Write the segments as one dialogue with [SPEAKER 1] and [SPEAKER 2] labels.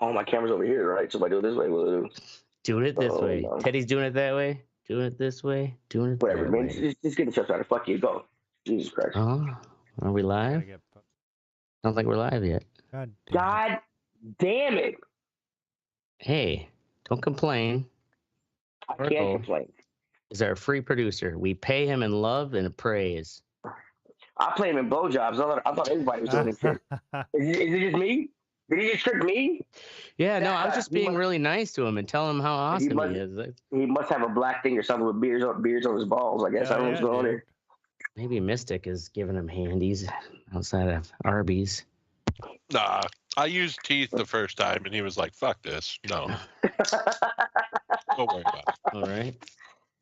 [SPEAKER 1] Oh, my camera's over here, right? So if I do it this way, we'll
[SPEAKER 2] Doing it this way.
[SPEAKER 1] no.
[SPEAKER 2] Teddy's doing it that way. Doing it this way. Doing it
[SPEAKER 1] Whatever,
[SPEAKER 2] that
[SPEAKER 1] man.
[SPEAKER 2] way.
[SPEAKER 1] Just get the chest out. Fuck you. Go. Jesus Christ.
[SPEAKER 2] Oh, are we live? Don't think we're live yet.
[SPEAKER 1] God damn it.
[SPEAKER 2] Hey, don't complain.
[SPEAKER 1] I can't complain.
[SPEAKER 2] Is our free producer. We pay him in love and praise.
[SPEAKER 1] I play him in blowjobs. I thought everybody was doing this shit. Is it just me? Did he just trick me?
[SPEAKER 2] Yeah, no, I was just being really nice to him and telling him how awesome he is.
[SPEAKER 1] He must have a black thing or something with beards on his balls, I guess. I don't know what's going on there.
[SPEAKER 2] Maybe Mystic is giving him handies outside of Arby's.
[SPEAKER 3] Nah, I used teeth the first time, and he was like, fuck this. No. Don't worry about it.
[SPEAKER 2] All right.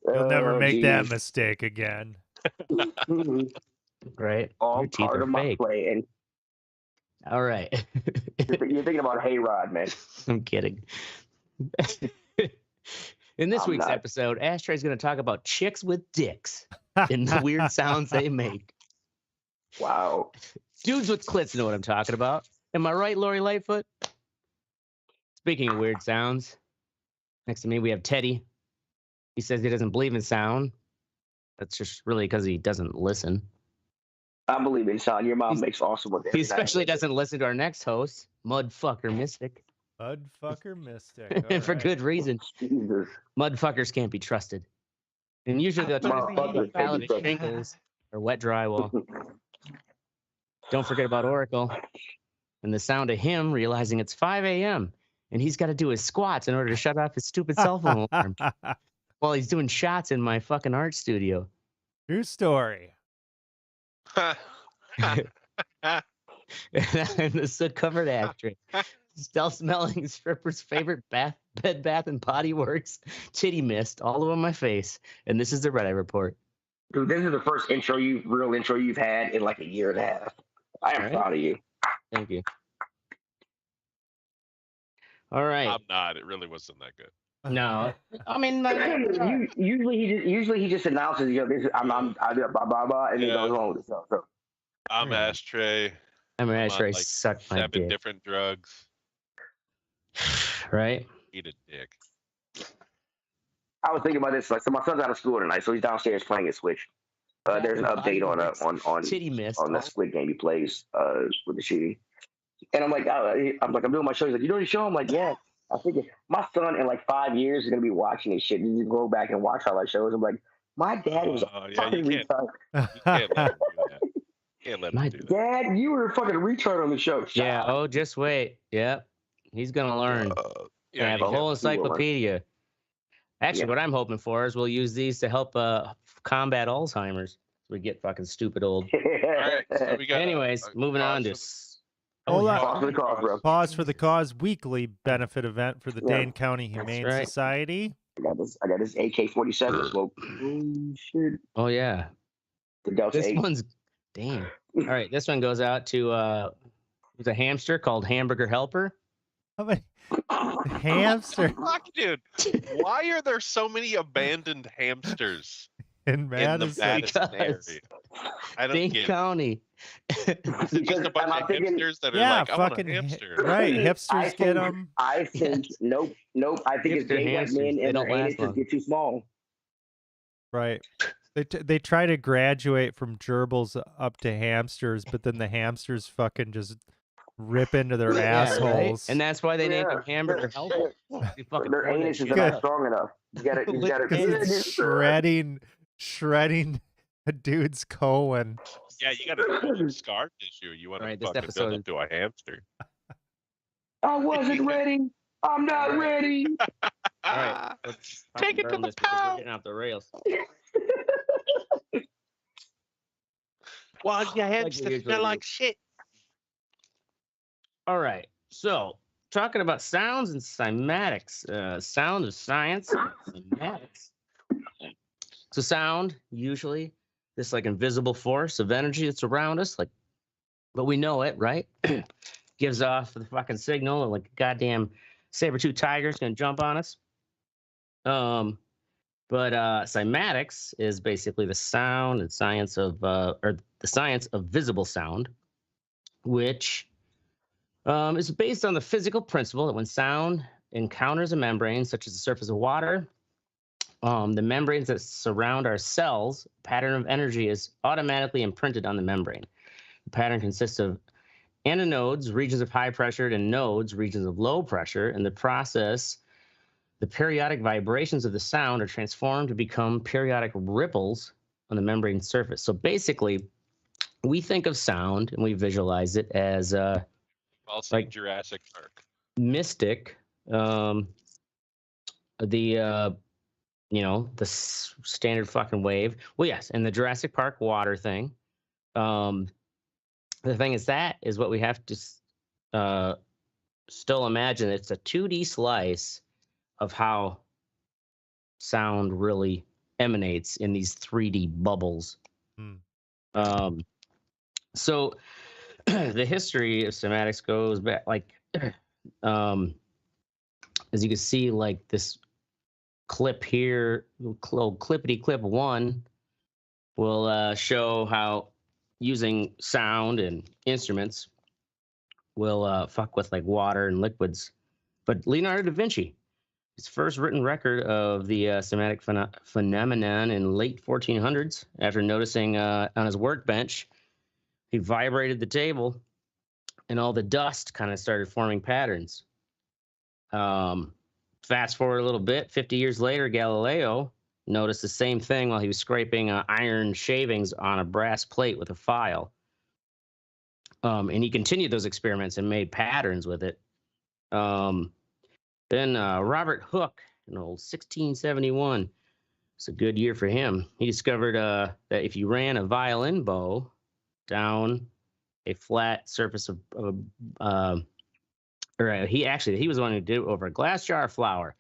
[SPEAKER 4] You'll never make that mistake again.
[SPEAKER 2] Right.
[SPEAKER 1] All
[SPEAKER 2] your teeth
[SPEAKER 1] part
[SPEAKER 2] are
[SPEAKER 1] of my
[SPEAKER 2] fake.
[SPEAKER 1] plan.
[SPEAKER 2] All right.
[SPEAKER 1] You're thinking about Hayrod, man.
[SPEAKER 2] I'm kidding. In this week's episode, Ashtray's going to talk about chicks with dicks and the weird sounds they make.
[SPEAKER 1] Wow.
[SPEAKER 2] Dudes with clits know what I'm talking about. Am I right, Lori Lightfoot? Speaking of weird sounds, next to me we have Teddy. He says he doesn't believe in sound. That's just really because he doesn't listen.
[SPEAKER 1] I believe in sound. Your mom makes awesome with it.
[SPEAKER 2] He especially doesn't listen to our next host, Mudfucker Mystic.
[SPEAKER 4] Mudfucker Mystic.
[SPEAKER 2] And for good reason.
[SPEAKER 1] Jesus.
[SPEAKER 2] Mudfuckers can't be trusted. And usually they'll try to be a pallet of shingles or wet drywall. Don't forget about Oracle and the sound of him realizing it's 5 a.m. and he's got to do his squats in order to shut off his stupid cell phone alarm while he's doing shots in my fucking art studio.
[SPEAKER 4] True story.
[SPEAKER 2] And I'm the soot-covered ashtray. Still smelling stripper's favorite Bed Bath and Body Works titty mist all over my face. And this is the Red Eye Report.
[SPEAKER 1] Dude, this is the first real intro you've had in like a year and a half. I am proud of you.
[SPEAKER 2] Thank you. All right.
[SPEAKER 3] I'm not. It really wasn't that good.
[SPEAKER 2] No, I mean, like,
[SPEAKER 1] usually he just announces, you know, this I do blah blah blah, and then goes on with stuff. So.
[SPEAKER 3] I'm Ashtray.
[SPEAKER 2] I'm an Ashtray.
[SPEAKER 3] Like
[SPEAKER 2] suck my
[SPEAKER 3] 7
[SPEAKER 2] dick.
[SPEAKER 3] different drugs.
[SPEAKER 2] Right.
[SPEAKER 3] Eat a dick.
[SPEAKER 1] I was thinking about this. Like, so my son's out of school tonight, so he's downstairs playing a Switch. There's an update on
[SPEAKER 2] Titty mist
[SPEAKER 1] on the Squid Game he plays with the shitty. And I'm like, I'm doing my show. He's like, you know the show? I'm like, yeah. I think my son in like 5 years is gonna be watching this shit. You can go back and watch all our shows. I'm like, my dad was a fucking retard.
[SPEAKER 3] You can't let him do that. Can't let him do that.
[SPEAKER 1] Dad, you were a fucking retard on the show.
[SPEAKER 2] Yeah. Oh, just wait. Yep. He's gonna learn. I have a whole encyclopedia. Actually, what I'm hoping for is we'll use these to help combat Alzheimer's. We get fucking stupid old.
[SPEAKER 3] All right, so we got
[SPEAKER 2] Anyways, moving on to.
[SPEAKER 4] Hold on. Pause for the Cause weekly benefit event for the Dane County Humane Society.
[SPEAKER 1] I got this AK-47 smoke. Oh, shit.
[SPEAKER 2] Oh, yeah. This one's... Damn. All right, this one goes out to a hamster called Hamburger Helper.
[SPEAKER 4] How many... Hamster?
[SPEAKER 3] Fuck, dude. Why are there so many abandoned hamsters
[SPEAKER 4] in Madison?
[SPEAKER 3] Area? I don't get
[SPEAKER 2] County.
[SPEAKER 3] Is it just a bunch of hipsters that are like, I want a hamster?
[SPEAKER 4] Right, hipsters get them.
[SPEAKER 1] I think, nope. I think it's gay white men and their anuses get too small.
[SPEAKER 4] Right. They try to graduate from gerbils up to hamsters, but then the hamsters fucking just rip into their assholes.
[SPEAKER 2] Right? And that's why they named them Hamburger Helper.
[SPEAKER 1] Their anuses are not strong enough. You gotta
[SPEAKER 4] it's shredding a dude's colon.
[SPEAKER 3] Yeah, you got a scar tissue. You want to fucking build up to a hamster.
[SPEAKER 1] I wasn't ready. I'm not ready.
[SPEAKER 2] All right, take it to the pound. We're getting off the rails.
[SPEAKER 3] Well, your hamsters smell like shit.
[SPEAKER 2] All right, so talking about sounds and cymatics, sound of science, cymatics. So sound, usually, this like invisible force of energy that's around us, like, but we know it, right? Gives off the fucking signal, and like a goddamn saber-tooth tiger's gonna jump on us. But cymatics is basically the sound and science of, or the science of visible sound, which It's based on the physical principle that when sound encounters a membrane, such as the surface of water, the membranes that surround our cells, pattern of energy is automatically imprinted on the membrane. The pattern consists of anodes, regions of high pressure, and nodes, regions of low pressure. In the process, the periodic vibrations of the sound are transformed to become periodic ripples on the membrane surface. So basically, we think of sound and we visualize it as
[SPEAKER 3] Also,
[SPEAKER 2] like
[SPEAKER 3] Jurassic Park.
[SPEAKER 2] mystic, the standard fucking wave. Well, yes, and the Jurassic Park water thing. The thing is that is what we have to still imagine. It's a 2D slice of how sound really emanates in these 3D bubbles. So the history of cymatics goes back, like, as you can see, like this clip here, clippity clip 1 will show how using sound and instruments will fuck with like water and liquids. But Leonardo da Vinci, his first written record of the cymatic phenomenon in late 1400s, after noticing on his workbench, he vibrated the table and all the dust kind of started forming patterns. Fast forward a little bit, 50 years later, Galileo noticed the same thing while he was scraping iron shavings on a brass plate with a file. And he continued those experiments and made patterns with it. Then Robert Hooke, in old 1671, it's a good year for him. He discovered that if you ran a violin bow down a flat surface of he was the one who did it over a glass jar of flour,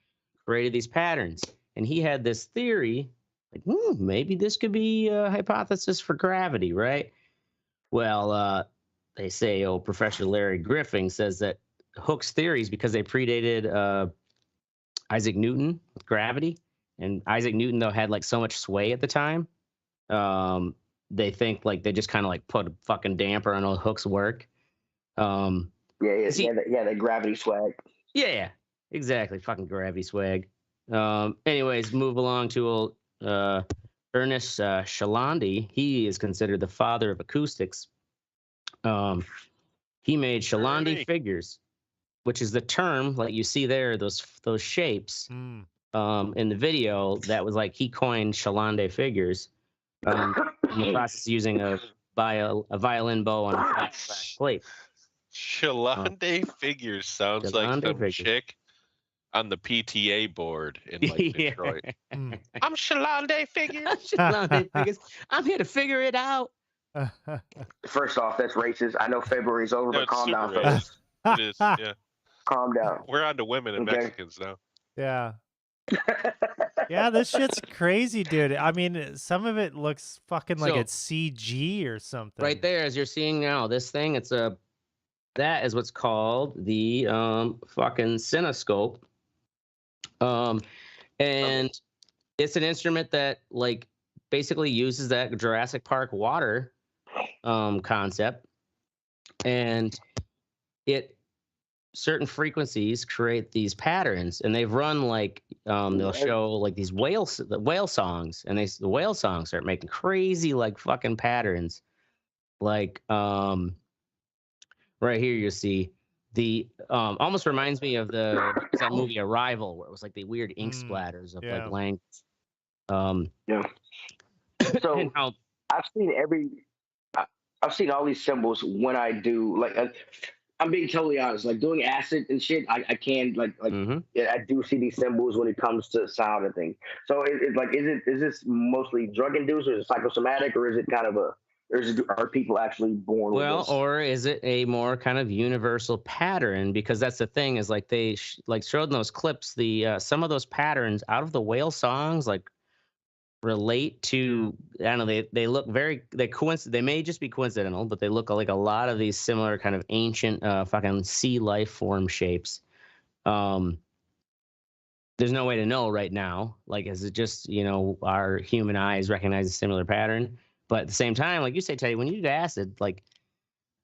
[SPEAKER 2] created these patterns. And he had this theory, like, maybe this could be a hypothesis for gravity, right? Well, they say, Professor Larry Griffin says that Hooke's theories, because they predated Isaac Newton with gravity, and Isaac Newton, though, had like so much sway at the time, they think like they just kind of like put a fucking damper on old Hooke's work.
[SPEAKER 1] The gravity swag.
[SPEAKER 2] Yeah, exactly. Fucking gravity swag. Anyways, move along to old Ernest Chalandy. He is considered the father of acoustics. He made Chalandy figures, which is the term like you see there, those shapes in the video. That was like he coined Chalandy figures in the process using a violin bow on a flat glass plate.
[SPEAKER 3] Chalandy figures sounds like some chick on the PTA board in like Detroit. I'm Chalandy figures.
[SPEAKER 2] Chalandy figures. I'm here to figure it out.
[SPEAKER 1] First off, that's racist. I know February's over, but calm down, fellas.
[SPEAKER 3] It is, yeah.
[SPEAKER 1] Calm down.
[SPEAKER 3] We're on to women and Mexicans now.
[SPEAKER 4] Yeah. Yeah, this shit's crazy, dude. I mean, some of it looks fucking like it's CG or something.
[SPEAKER 2] Right there, as you're seeing now, this thing, that is what's called the fucking cinescope. And it's an instrument that like basically uses that Jurassic Park water concept, and certain frequencies create these patterns, and they've run like they'll show like these whale songs, and the whale songs start making crazy like fucking patterns, like right here you see the almost reminds me of that movie Arrival, where it was like the weird ink splatters of like language.
[SPEAKER 1] So I've seen all these symbols when I do like I'm being totally honest, like doing acid and shit. I can I do see these symbols when it comes to sound and things. So is this mostly drug induced, or is it psychosomatic, or is it kind of are people actually born with this?
[SPEAKER 2] Or is it a more kind of universal pattern? Because that's the thing, is like they showed in those clips some of those patterns out of the whale songs like relate to, I don't know, they look they may just be coincidental, but they look like a lot of these similar kind of ancient fucking sea life form shapes. There's no way to know right now, like, is it just our human eyes recognize a similar pattern? But at the same time, like you say, Teddy, when you do acid, like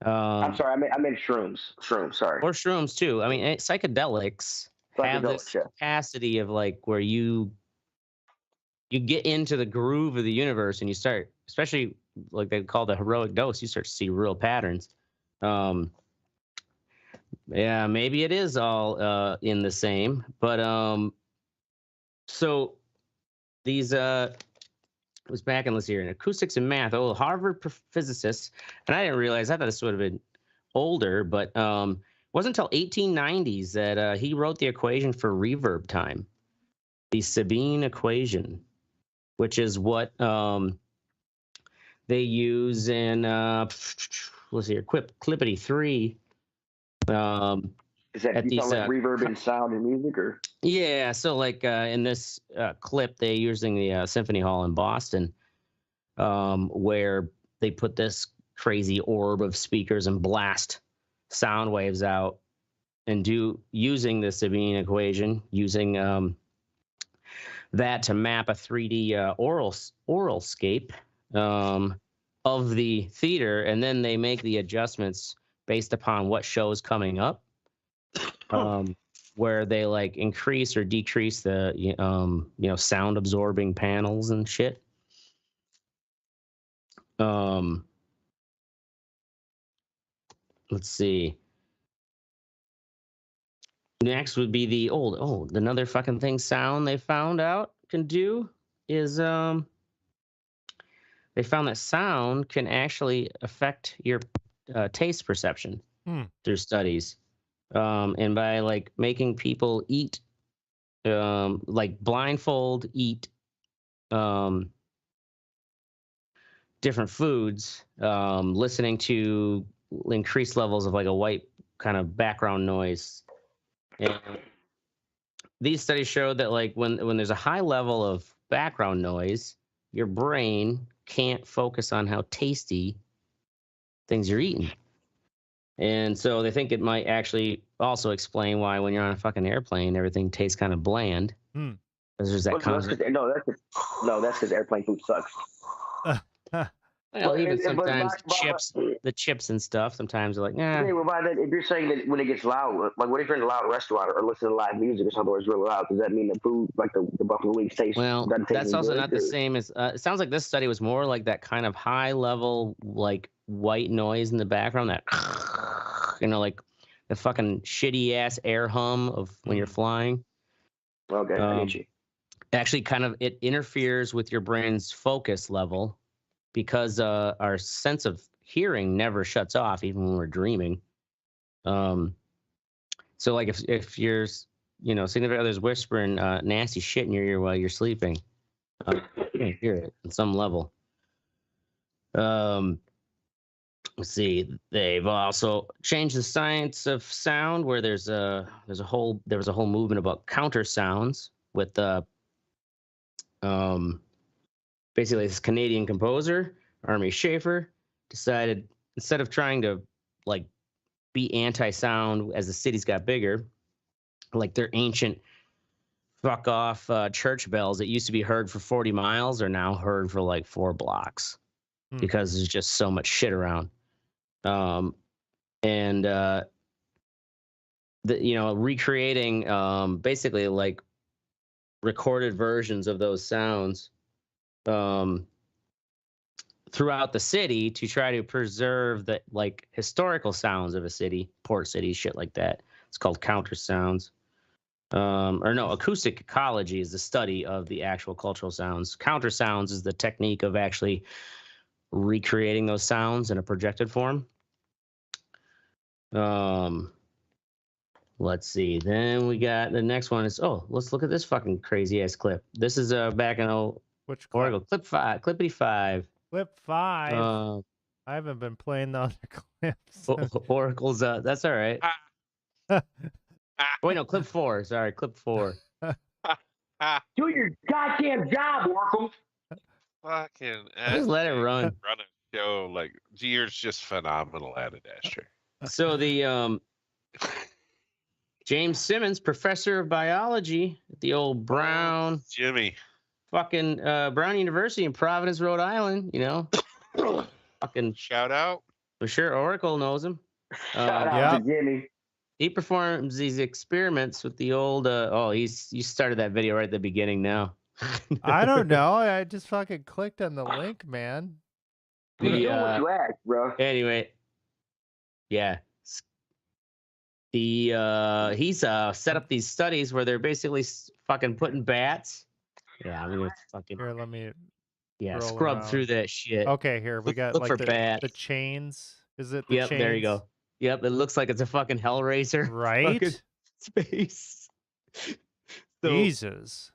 [SPEAKER 1] I'm sorry, I meant shrooms. Shrooms, sorry.
[SPEAKER 2] Or shrooms too. I mean, psychedelics have this capacity of like where you get into the groove of the universe and you start, especially like they call the heroic dose, you start to see real patterns. Yeah, maybe it is all in the same, but so these it was back in this year in acoustics and math. Oh, Harvard physicists, and I didn't realize. I thought this would have been older, but it wasn't until 1890s that he wrote the equation for reverb time, the Sabine equation, which is what they use in let's see here, Clippity 3.
[SPEAKER 1] Is that you these, like reverb and sound and music, or?
[SPEAKER 2] Yeah, so like in this clip, they're using the Symphony Hall in Boston, where they put this crazy orb of speakers and blast sound waves out, and using the Sabine equation, using that to map a 3D oral scape of the theater, and then they make the adjustments based upon what show is coming up. Where they like increase or decrease the sound absorbing panels and shit. Let's see. Next would be the another fucking thing sound they found out can do is they found that sound can actually affect your taste perception through studies. And by like making people eat, like blindfold eat different foods, listening to increased levels of like a white kind of background noise. And these studies showed that like when there's a high level of background noise, your brain can't focus on how tasty things you're eating. And so they think it might actually also explain why when you're on a fucking airplane, everything tastes kind of bland. Because there's that
[SPEAKER 1] that's because airplane food sucks.
[SPEAKER 2] Well, even sometimes the chips and stuff, sometimes they're like, nah.
[SPEAKER 1] Okay, well, by that, if you're saying that when it gets loud, like what if you're in a loud restaurant or listen to live music or something where it's really loud, does that mean the food, like the buffalo wings taste?
[SPEAKER 2] Well, that's also not the same as, it sounds like this study was more like that kind of high level, like white noise in the background, that, like the fucking shitty ass air hum of when you're flying.
[SPEAKER 1] Okay, I get you.
[SPEAKER 2] Actually kind of, it interferes with your brain's focus level, because our sense of hearing never shuts off, even when we're dreaming. So like if you're, significant other's whispering nasty shit in your ear while you're sleeping, you can hear it on some level. Let's see. They've also changed the science of sound, where there was a whole movement about counter sounds with basically, this Canadian composer, Army Schaefer, decided instead of trying to like be anti-sound as the cities got bigger, like their ancient fuck off church bells that used to be heard for 40 miles are now heard for like 4 blocks because there's just so much shit around. Recreating basically like recorded versions of those sounds throughout the city to try to preserve the like historical sounds of a city, port city, shit like that. It's called counter sounds. Acoustic ecology is the study of the actual cultural sounds. Counter sounds is the technique of actually recreating those sounds in a projected form. Let's see. Then we got the next one is, let's look at this fucking crazy ass clip. This is back in
[SPEAKER 4] which
[SPEAKER 2] Oracle clip 5, Clippity 5.
[SPEAKER 4] Clip 5. I haven't been playing the other clips.
[SPEAKER 2] Oracle's that's all right. Wait, no, clip 4. Sorry, clip 4.
[SPEAKER 1] Do your goddamn job, Oracle.
[SPEAKER 3] Fucking
[SPEAKER 2] just let it run.
[SPEAKER 3] Run a show like Gear's just phenomenal at it, Asher.
[SPEAKER 2] So the James Simmons, professor of biology at the old Brown Brown University in Providence, Rhode Island, fucking
[SPEAKER 3] shout out.
[SPEAKER 2] For sure, Oracle knows him.
[SPEAKER 1] Shout out to Jimmy.
[SPEAKER 2] He performs these experiments with the old. You started that video right at the beginning. Now.
[SPEAKER 4] I don't know. I just fucking clicked on the link, man.
[SPEAKER 1] You're doing what you asked, bro.
[SPEAKER 2] Anyway, yeah. He's set up these studies where they're basically fucking putting bats. Yeah, I'm gonna fucking.
[SPEAKER 4] Here, let me.
[SPEAKER 2] Scrub
[SPEAKER 4] around.
[SPEAKER 2] through that shit.
[SPEAKER 4] Okay, here we got
[SPEAKER 2] look
[SPEAKER 4] like
[SPEAKER 2] for
[SPEAKER 4] the
[SPEAKER 2] bats.
[SPEAKER 4] chains. Is it the chains?
[SPEAKER 2] Yep, there you go. Yep, it looks like it's a fucking Hellraiser.
[SPEAKER 4] Right?
[SPEAKER 2] Space.
[SPEAKER 4] Jesus.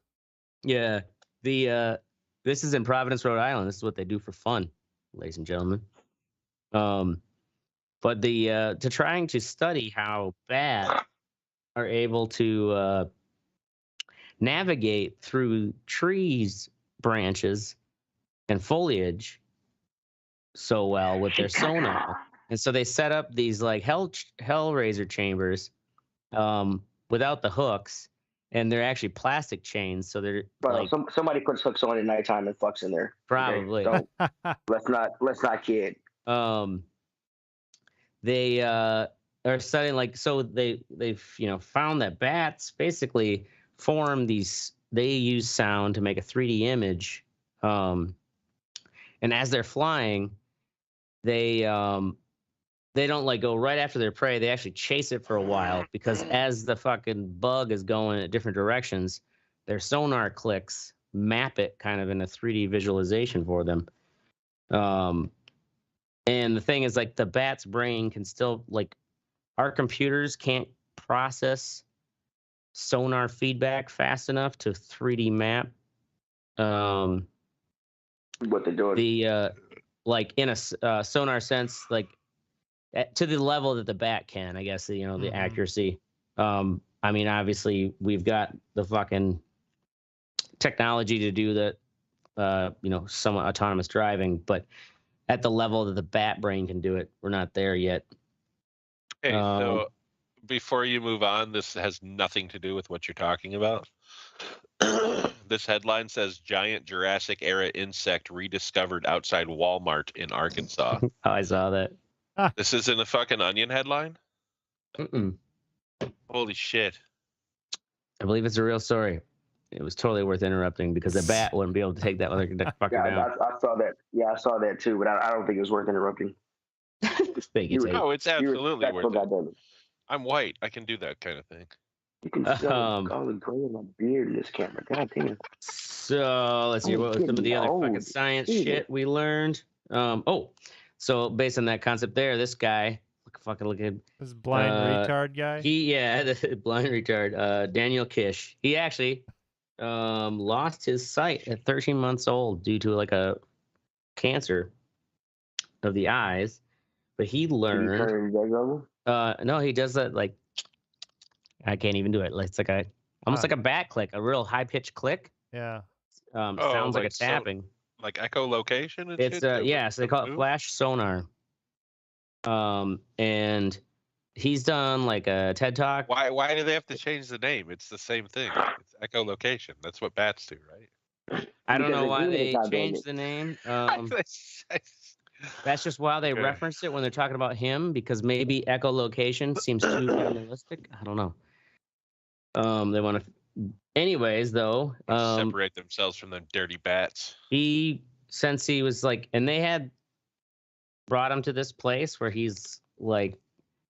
[SPEAKER 2] Yeah. This is in Providence, Rhode Island. This is what they do for fun, ladies and gentlemen. But to trying to study how bats are able to navigate through trees, branches, and foliage so well with their sonar. And so they set up these like Hellraiser chambers without the hooks, and they're actually plastic chains. So they're like
[SPEAKER 1] somebody puts hooks on at nighttime and fucks in there.
[SPEAKER 2] Probably.
[SPEAKER 1] Okay? So let's not kid.
[SPEAKER 2] They are studying they've found that bats basically form these. They use sound to make a 3D image, and as they're flying, they don't like go right after their prey. They actually chase it for a while because as the fucking bug is going in different directions, their sonar clicks map it kind of in a 3D visualization for them. And the thing is, like, the bat's brain can still, like, our computers can't process sonar feedback fast enough to 3D map.
[SPEAKER 1] What they're doing.
[SPEAKER 2] Like in a sonar sense, like to the level that the bat can, I guess, the accuracy. I mean, obviously we've got the fucking technology to do that, somewhat autonomous driving, but at the level that the bat brain can do it, we're not there yet.
[SPEAKER 3] Okay, so before you move on, this has nothing to do with what you're talking about. This headline says giant Jurassic era insect rediscovered outside Walmart in Arkansas.
[SPEAKER 2] Oh, I saw that.
[SPEAKER 3] This is in the fucking Onion headline?
[SPEAKER 2] Mm-mm.
[SPEAKER 3] Holy shit.
[SPEAKER 2] I believe it's a real story. It was totally worth interrupting because the bat wouldn't be able to take that fucker down.
[SPEAKER 1] I saw that. Yeah, I saw that too, but I don't think it was worth interrupting.
[SPEAKER 3] No, it's absolutely worth it.
[SPEAKER 1] Goddamn.
[SPEAKER 3] I'm white. I can do that kind of thing.
[SPEAKER 1] You can see all the gray in my beard in this camera. God damn.
[SPEAKER 2] So let's see what was some of the other fucking science shit we learned. So based on that concept there, this guy, look at
[SPEAKER 4] this blind retard guy.
[SPEAKER 2] The blind retard, Daniel Kish. He actually lost his sight at 13 months old due to like a cancer of the eyes. But he learned. No, he does that like. I can't even do it. It's like almost like a bat click, a real high pitched click.
[SPEAKER 4] Yeah.
[SPEAKER 2] Sounds like a tapping.
[SPEAKER 3] Like echolocation and
[SPEAKER 2] it's
[SPEAKER 3] shit?
[SPEAKER 2] So they call it flash sonar. And he's done like a TED Talk.
[SPEAKER 3] Why do they have to change the name? It's the same thing. It's echolocation. That's what bats do, right?
[SPEAKER 2] I don't know why they changed the name. That's just why they referenced it when they're talking about him, because maybe echolocation seems too animalistic. I don't know. They want to. Anyways, though,
[SPEAKER 3] separate themselves from them dirty bats.
[SPEAKER 2] Since he was like, and they had brought him to this place where he's like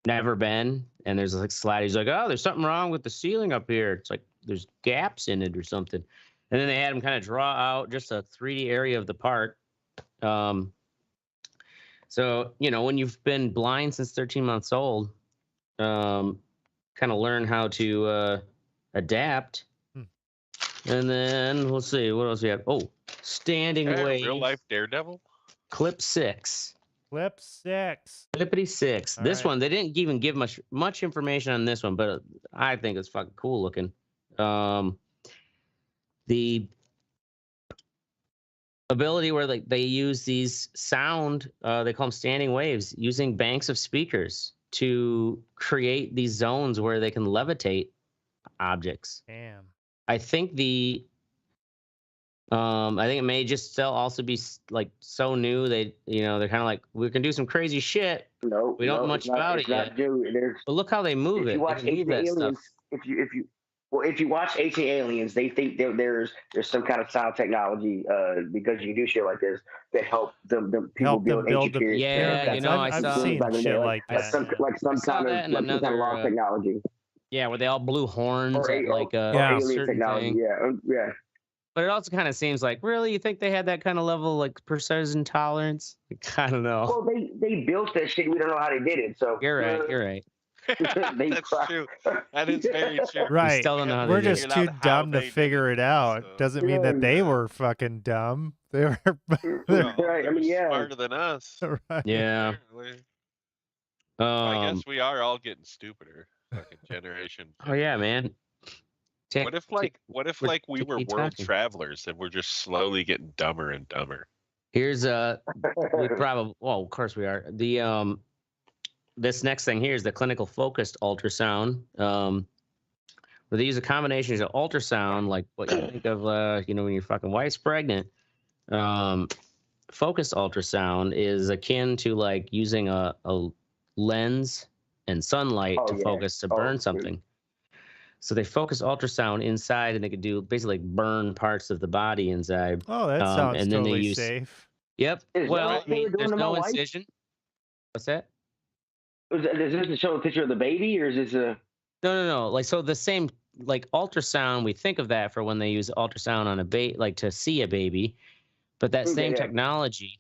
[SPEAKER 2] never been, and there's like slide. He's like, oh, there's something wrong with the ceiling up here. It's like there's gaps in it or something. And then they had him kind of draw out just a 3D area of the park. So, when you've been blind since 13 months old, kind of learn how to adapt. And then we'll see what else we have. Oh, standing waves.
[SPEAKER 3] Real life Daredevil.
[SPEAKER 2] Clip 6. Clippity 6. This one, they didn't even give much information on this one, but I think it's fucking cool looking. The ability where they use these sound, they call them standing waves, using banks of speakers to create these zones where they can levitate objects.
[SPEAKER 4] Damn.
[SPEAKER 2] I think it may just still also be like so new. They're kind of like, we can do some crazy shit,
[SPEAKER 1] No,
[SPEAKER 2] We don't know much
[SPEAKER 1] it's not.
[SPEAKER 2] about
[SPEAKER 1] It's
[SPEAKER 2] it yet.
[SPEAKER 1] not. Dude, there's
[SPEAKER 2] But look how they move
[SPEAKER 1] if you
[SPEAKER 2] it. They
[SPEAKER 1] watch
[SPEAKER 2] can move
[SPEAKER 1] Ancient
[SPEAKER 2] that
[SPEAKER 1] Aliens,
[SPEAKER 2] stuff.
[SPEAKER 1] if you watch Ancient Aliens, they think there's some kind of sound technology because you do shit like this that help the people
[SPEAKER 4] Help them
[SPEAKER 1] build
[SPEAKER 4] build
[SPEAKER 1] ancient
[SPEAKER 4] the
[SPEAKER 1] pyramids.
[SPEAKER 2] Yeah,
[SPEAKER 4] pyramids.
[SPEAKER 2] I
[SPEAKER 4] I've
[SPEAKER 2] saw
[SPEAKER 4] seen
[SPEAKER 1] back in the day,
[SPEAKER 4] shit like
[SPEAKER 2] I
[SPEAKER 4] that.
[SPEAKER 2] s-
[SPEAKER 4] Yeah.
[SPEAKER 2] I saw that in
[SPEAKER 1] like some kind of
[SPEAKER 2] another
[SPEAKER 1] lost technology
[SPEAKER 2] where they all blew horns at like
[SPEAKER 1] or
[SPEAKER 4] Yeah.
[SPEAKER 2] a
[SPEAKER 1] alien
[SPEAKER 2] certain
[SPEAKER 1] technology.
[SPEAKER 2] thing.
[SPEAKER 1] Yeah.
[SPEAKER 2] But it also kind of seems like, really, you think they had that kind of level like precision tolerance? I don't know.
[SPEAKER 1] Well, they built that shit. We don't know how they did it. So
[SPEAKER 2] You're right.
[SPEAKER 1] they
[SPEAKER 3] That's true. That is very true.
[SPEAKER 2] We
[SPEAKER 4] Right.
[SPEAKER 2] still don't know how
[SPEAKER 4] We're
[SPEAKER 2] they did
[SPEAKER 4] just
[SPEAKER 2] it.
[SPEAKER 3] figured
[SPEAKER 4] too
[SPEAKER 3] out how
[SPEAKER 4] dumb to
[SPEAKER 3] they did
[SPEAKER 4] figure it out.
[SPEAKER 3] so-
[SPEAKER 4] Doesn't mean that they
[SPEAKER 3] Yeah.
[SPEAKER 4] were fucking dumb. They were
[SPEAKER 3] Well,
[SPEAKER 1] Right, I mean,
[SPEAKER 3] they're
[SPEAKER 1] yeah.
[SPEAKER 3] smarter than us.
[SPEAKER 4] right.
[SPEAKER 2] Yeah.
[SPEAKER 3] Apparently. I guess
[SPEAKER 2] Um.
[SPEAKER 3] we are all getting stupider. Fucking generation.
[SPEAKER 2] Oh yeah, man.
[SPEAKER 3] What if we were world travelers and we're just slowly getting dumber and dumber?
[SPEAKER 2] Here's we probably, well, of course we are. The this next thing here is the clinical focused ultrasound. Where they use a combination of ultrasound, like what you think of, when your fucking wife's pregnant. Focused ultrasound is akin to like using a lens and sunlight to focus to burn something. So they focus ultrasound inside, and they could do basically like burn parts of the body inside.
[SPEAKER 4] Oh, that sounds
[SPEAKER 2] and then
[SPEAKER 4] totally
[SPEAKER 2] they use,
[SPEAKER 4] safe.
[SPEAKER 2] Yep.
[SPEAKER 1] Is
[SPEAKER 2] Well,
[SPEAKER 1] that what they were doing
[SPEAKER 2] there's
[SPEAKER 1] to my
[SPEAKER 2] no
[SPEAKER 1] wife?
[SPEAKER 2] incision. What's that?
[SPEAKER 1] Is this to show a picture of the baby, or is this a?
[SPEAKER 2] No. Like, so the same, like ultrasound, we think of that for when they use ultrasound on a like to see a baby, but that same technology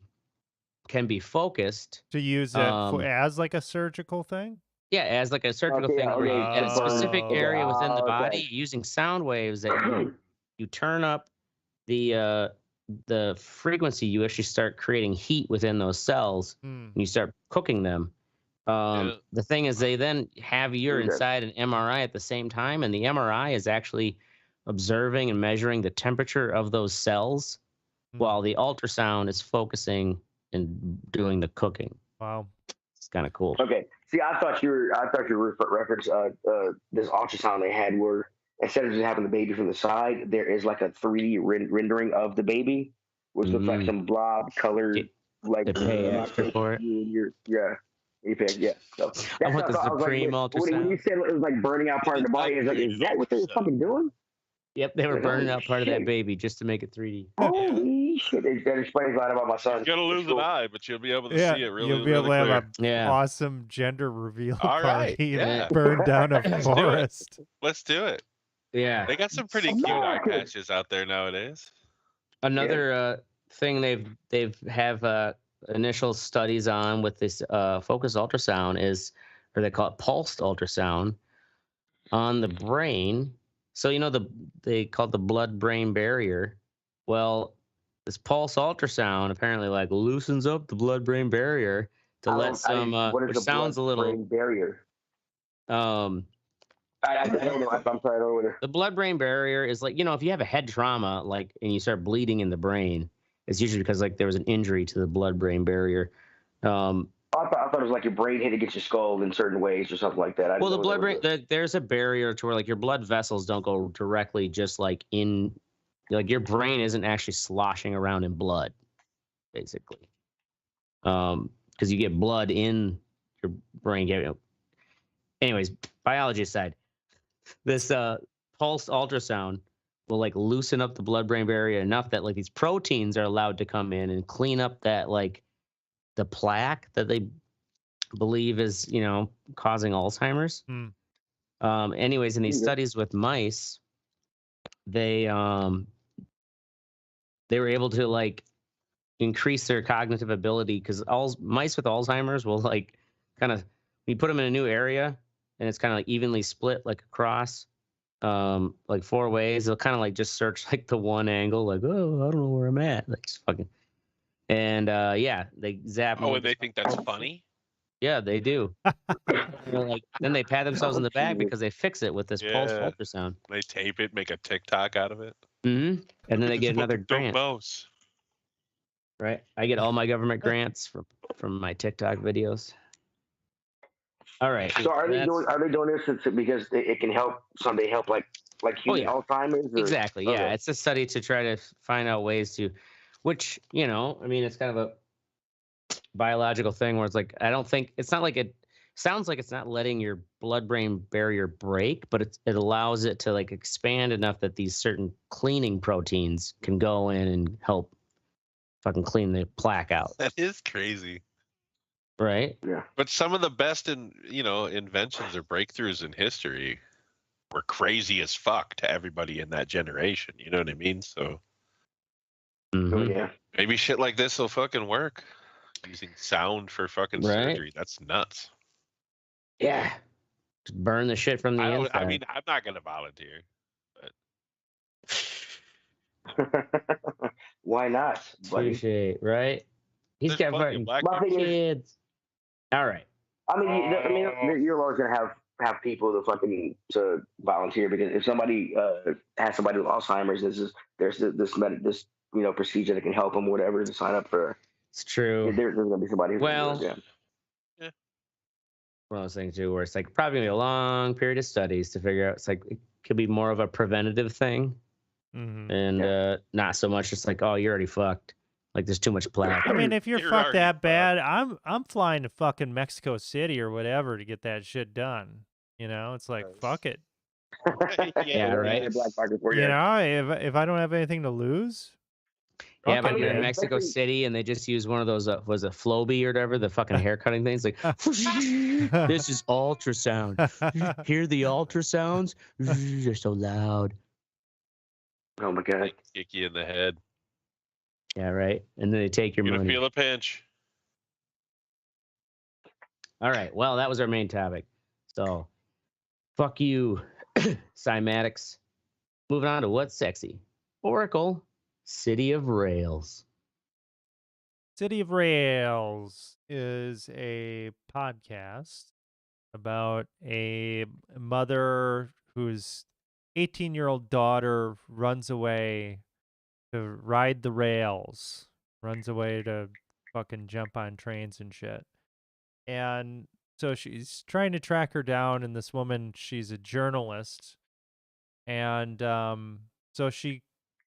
[SPEAKER 2] can be focused
[SPEAKER 4] To use it as like a surgical thing?
[SPEAKER 2] Yeah, as like a surgical thing where you, at a specific area within the body, using sound waves that you turn up the frequency, you actually start creating heat within those cells, and you start cooking them. The thing is, they then have you inside an MRI at the same time, and the MRI is actually observing and measuring the temperature of those cells, while the ultrasound is focusing and doing the cooking.
[SPEAKER 4] Wow,
[SPEAKER 2] it's kind of cool.
[SPEAKER 1] Okay, see, I thought you were reference this ultrasound they had where instead of just having the baby from the side, there is like a 3D rendering of the baby, which looks like some blob colored like.
[SPEAKER 2] They pay extra for it.
[SPEAKER 1] You pay, yeah. So
[SPEAKER 2] I want the Supreme ultrasound.
[SPEAKER 1] When you said it was like burning out part of the body, I was like, is that what they were fucking doing?
[SPEAKER 2] Yep, they were burning out part of that baby just to make it 3D.
[SPEAKER 1] Holy shit! That explains a lot about my son.
[SPEAKER 3] You're gonna lose an eye, but you'll be able to see it really.
[SPEAKER 4] You'll be able to have
[SPEAKER 3] clear.
[SPEAKER 4] an awesome gender reveal
[SPEAKER 3] All right,
[SPEAKER 4] party and burn down a forest.
[SPEAKER 3] Let's do it.
[SPEAKER 2] Yeah,
[SPEAKER 3] they got some pretty cute eye patches out there nowadays.
[SPEAKER 2] Another thing they've have initial studies on with this focused ultrasound is, or they call it pulsed ultrasound, on the brain. So they call it the blood-brain barrier. Well, this pulse ultrasound apparently like loosens up the blood-brain barrier to let some, which sounds a little
[SPEAKER 1] barrier. I don't know. I'm sorry, I don't know.
[SPEAKER 2] The blood-brain barrier is like, if you have a head trauma, like, and you start bleeding in the brain, it's usually because like there was an injury to the blood-brain barrier.
[SPEAKER 1] I thought it was like your brain hit against your skull in certain ways or something like that.
[SPEAKER 2] Well, the blood-brain, there's a barrier to where like your blood vessels don't go directly just like in, like your brain isn't actually sloshing around in blood, basically. Because you get blood in your brain. Anyways, biology aside, this pulsed ultrasound will like loosen up the blood-brain barrier enough that like these proteins are allowed to come in and clean up that like the plaque that they believe is causing Alzheimer's. Anyways, in these studies with mice, they were able to like increase their cognitive ability, because mice with Alzheimer's will like kind of, you put them in a new area and it's kind of like evenly split like across like 4 ways. They'll kind of like just search like the one angle, like, oh, I don't know where I'm at, like just fucking. And they zap.
[SPEAKER 3] Oh, and they think that's funny?
[SPEAKER 2] Yeah, they do. Like, then they pat themselves in the back because they fix it with this pulse ultrasound.
[SPEAKER 3] They tape it, make a TikTok out of it.
[SPEAKER 2] And then they get another grant.
[SPEAKER 3] Mouse.
[SPEAKER 2] Right, I get all my government grants from my TikTok videos. All right.
[SPEAKER 1] So are they doing this because it can help someday help like human Alzheimer's? Or?
[SPEAKER 2] Exactly. Yeah, it's a study to try to find out ways to, which I mean, it's kind of a biological thing where it's like I don't think it's not like it sounds like it's not letting your blood-brain barrier break, but it allows it to like expand enough that these certain cleaning proteins can go in and help fucking clean the plaque out.
[SPEAKER 3] That is crazy.
[SPEAKER 2] Right?
[SPEAKER 1] Yeah.
[SPEAKER 3] But some of the best inventions or breakthroughs in history were crazy as fuck to everybody in that generation. You know what I mean? So
[SPEAKER 1] Oh yeah.
[SPEAKER 3] maybe shit like this will fucking work. Using sound for fucking surgery. That's nuts.
[SPEAKER 2] Yeah. Just burn the shit from the inside.
[SPEAKER 3] I mean, I'm not gonna volunteer. But
[SPEAKER 1] Why not, buddy?
[SPEAKER 2] Touche, right? He's
[SPEAKER 3] there's
[SPEAKER 2] got
[SPEAKER 3] plenty of
[SPEAKER 2] fucking
[SPEAKER 3] black
[SPEAKER 1] My
[SPEAKER 3] people.
[SPEAKER 1] thing is,
[SPEAKER 2] kids. All right.
[SPEAKER 1] I mean, you're always gonna have people to volunteer, because if somebody has somebody with Alzheimer's, there's this procedure that can help them, whatever, to sign up for.
[SPEAKER 2] It's true.
[SPEAKER 1] There's gonna be somebody who's
[SPEAKER 2] Well,
[SPEAKER 1] gonna do it,
[SPEAKER 3] Yeah.
[SPEAKER 2] one of those things too, where it's like probably gonna be a long period of studies to figure out. It's like it could be more of a preventative thing, and not so much just like, oh, you're already fucked. Like there's too much plaque.
[SPEAKER 4] I mean, if you're
[SPEAKER 3] You're
[SPEAKER 4] fucked
[SPEAKER 3] already
[SPEAKER 4] that
[SPEAKER 3] fucked.
[SPEAKER 4] bad, I'm flying to fucking Mexico City or whatever to get that shit done. You know, it's like fuck it.
[SPEAKER 2] Yeah, right.
[SPEAKER 1] The black market for
[SPEAKER 4] You know, if I don't have anything to lose.
[SPEAKER 2] Yeah,
[SPEAKER 4] fuck
[SPEAKER 2] but
[SPEAKER 4] it,
[SPEAKER 2] you're in
[SPEAKER 4] man.
[SPEAKER 2] Mexico City and they just use one of those, was it Flowbee or whatever, the fucking hair cutting things? Like, this is ultrasound. Hear the ultrasounds? They're so loud.
[SPEAKER 1] Oh my god.
[SPEAKER 3] Kick you in the head.
[SPEAKER 2] Yeah, right. And then they take your
[SPEAKER 3] You're gonna
[SPEAKER 2] money.
[SPEAKER 3] feel a pinch.
[SPEAKER 2] All right. Well, that was our main topic. So, fuck you, Cymatics. Moving on to what's sexy. Oracle, City of Rails.
[SPEAKER 4] City of Rails is a podcast about a mother whose 18-year-old daughter runs away to ride the rails, runs away to fucking jump on trains and shit. And so she's trying to track her down, and this woman, she's a journalist. And so she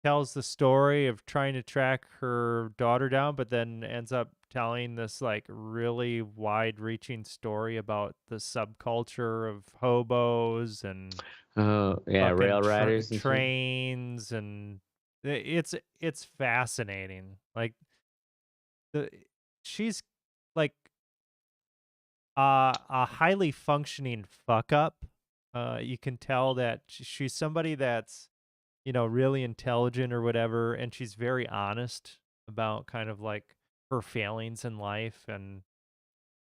[SPEAKER 4] tells the story of trying to track her daughter down, but then ends up telling this like really wide-reaching story about the subculture of hobos and
[SPEAKER 2] Oh, yeah,
[SPEAKER 4] fucking
[SPEAKER 2] rail riders and shit.
[SPEAKER 4] trains, and it's fascinating. Like she's like a highly functioning fuck up. You can tell that she's somebody that's, you know, really intelligent or whatever, and she's very honest about kind of like her failings in life, and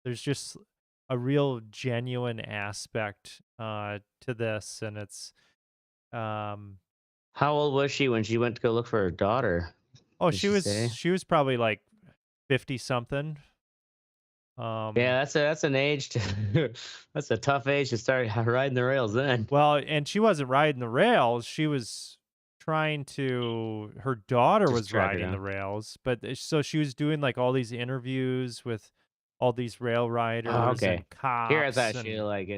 [SPEAKER 4] there's just a real genuine aspect to this, and it's
[SPEAKER 2] How old was she when she went to go look for her daughter?
[SPEAKER 4] oh,
[SPEAKER 2] Did
[SPEAKER 4] she was probably like 50 something.
[SPEAKER 2] Yeah, that's an age to that's a tough age to start riding the rails then.
[SPEAKER 4] Well, and she wasn't riding the rails. She was trying to, her daughter
[SPEAKER 2] Just
[SPEAKER 4] was
[SPEAKER 2] track her
[SPEAKER 4] riding the
[SPEAKER 2] down.
[SPEAKER 4] rails, but so she was doing like all these interviews with all these rail riders
[SPEAKER 2] okay.
[SPEAKER 4] and cops.
[SPEAKER 2] Here I thought
[SPEAKER 4] and,
[SPEAKER 2] she like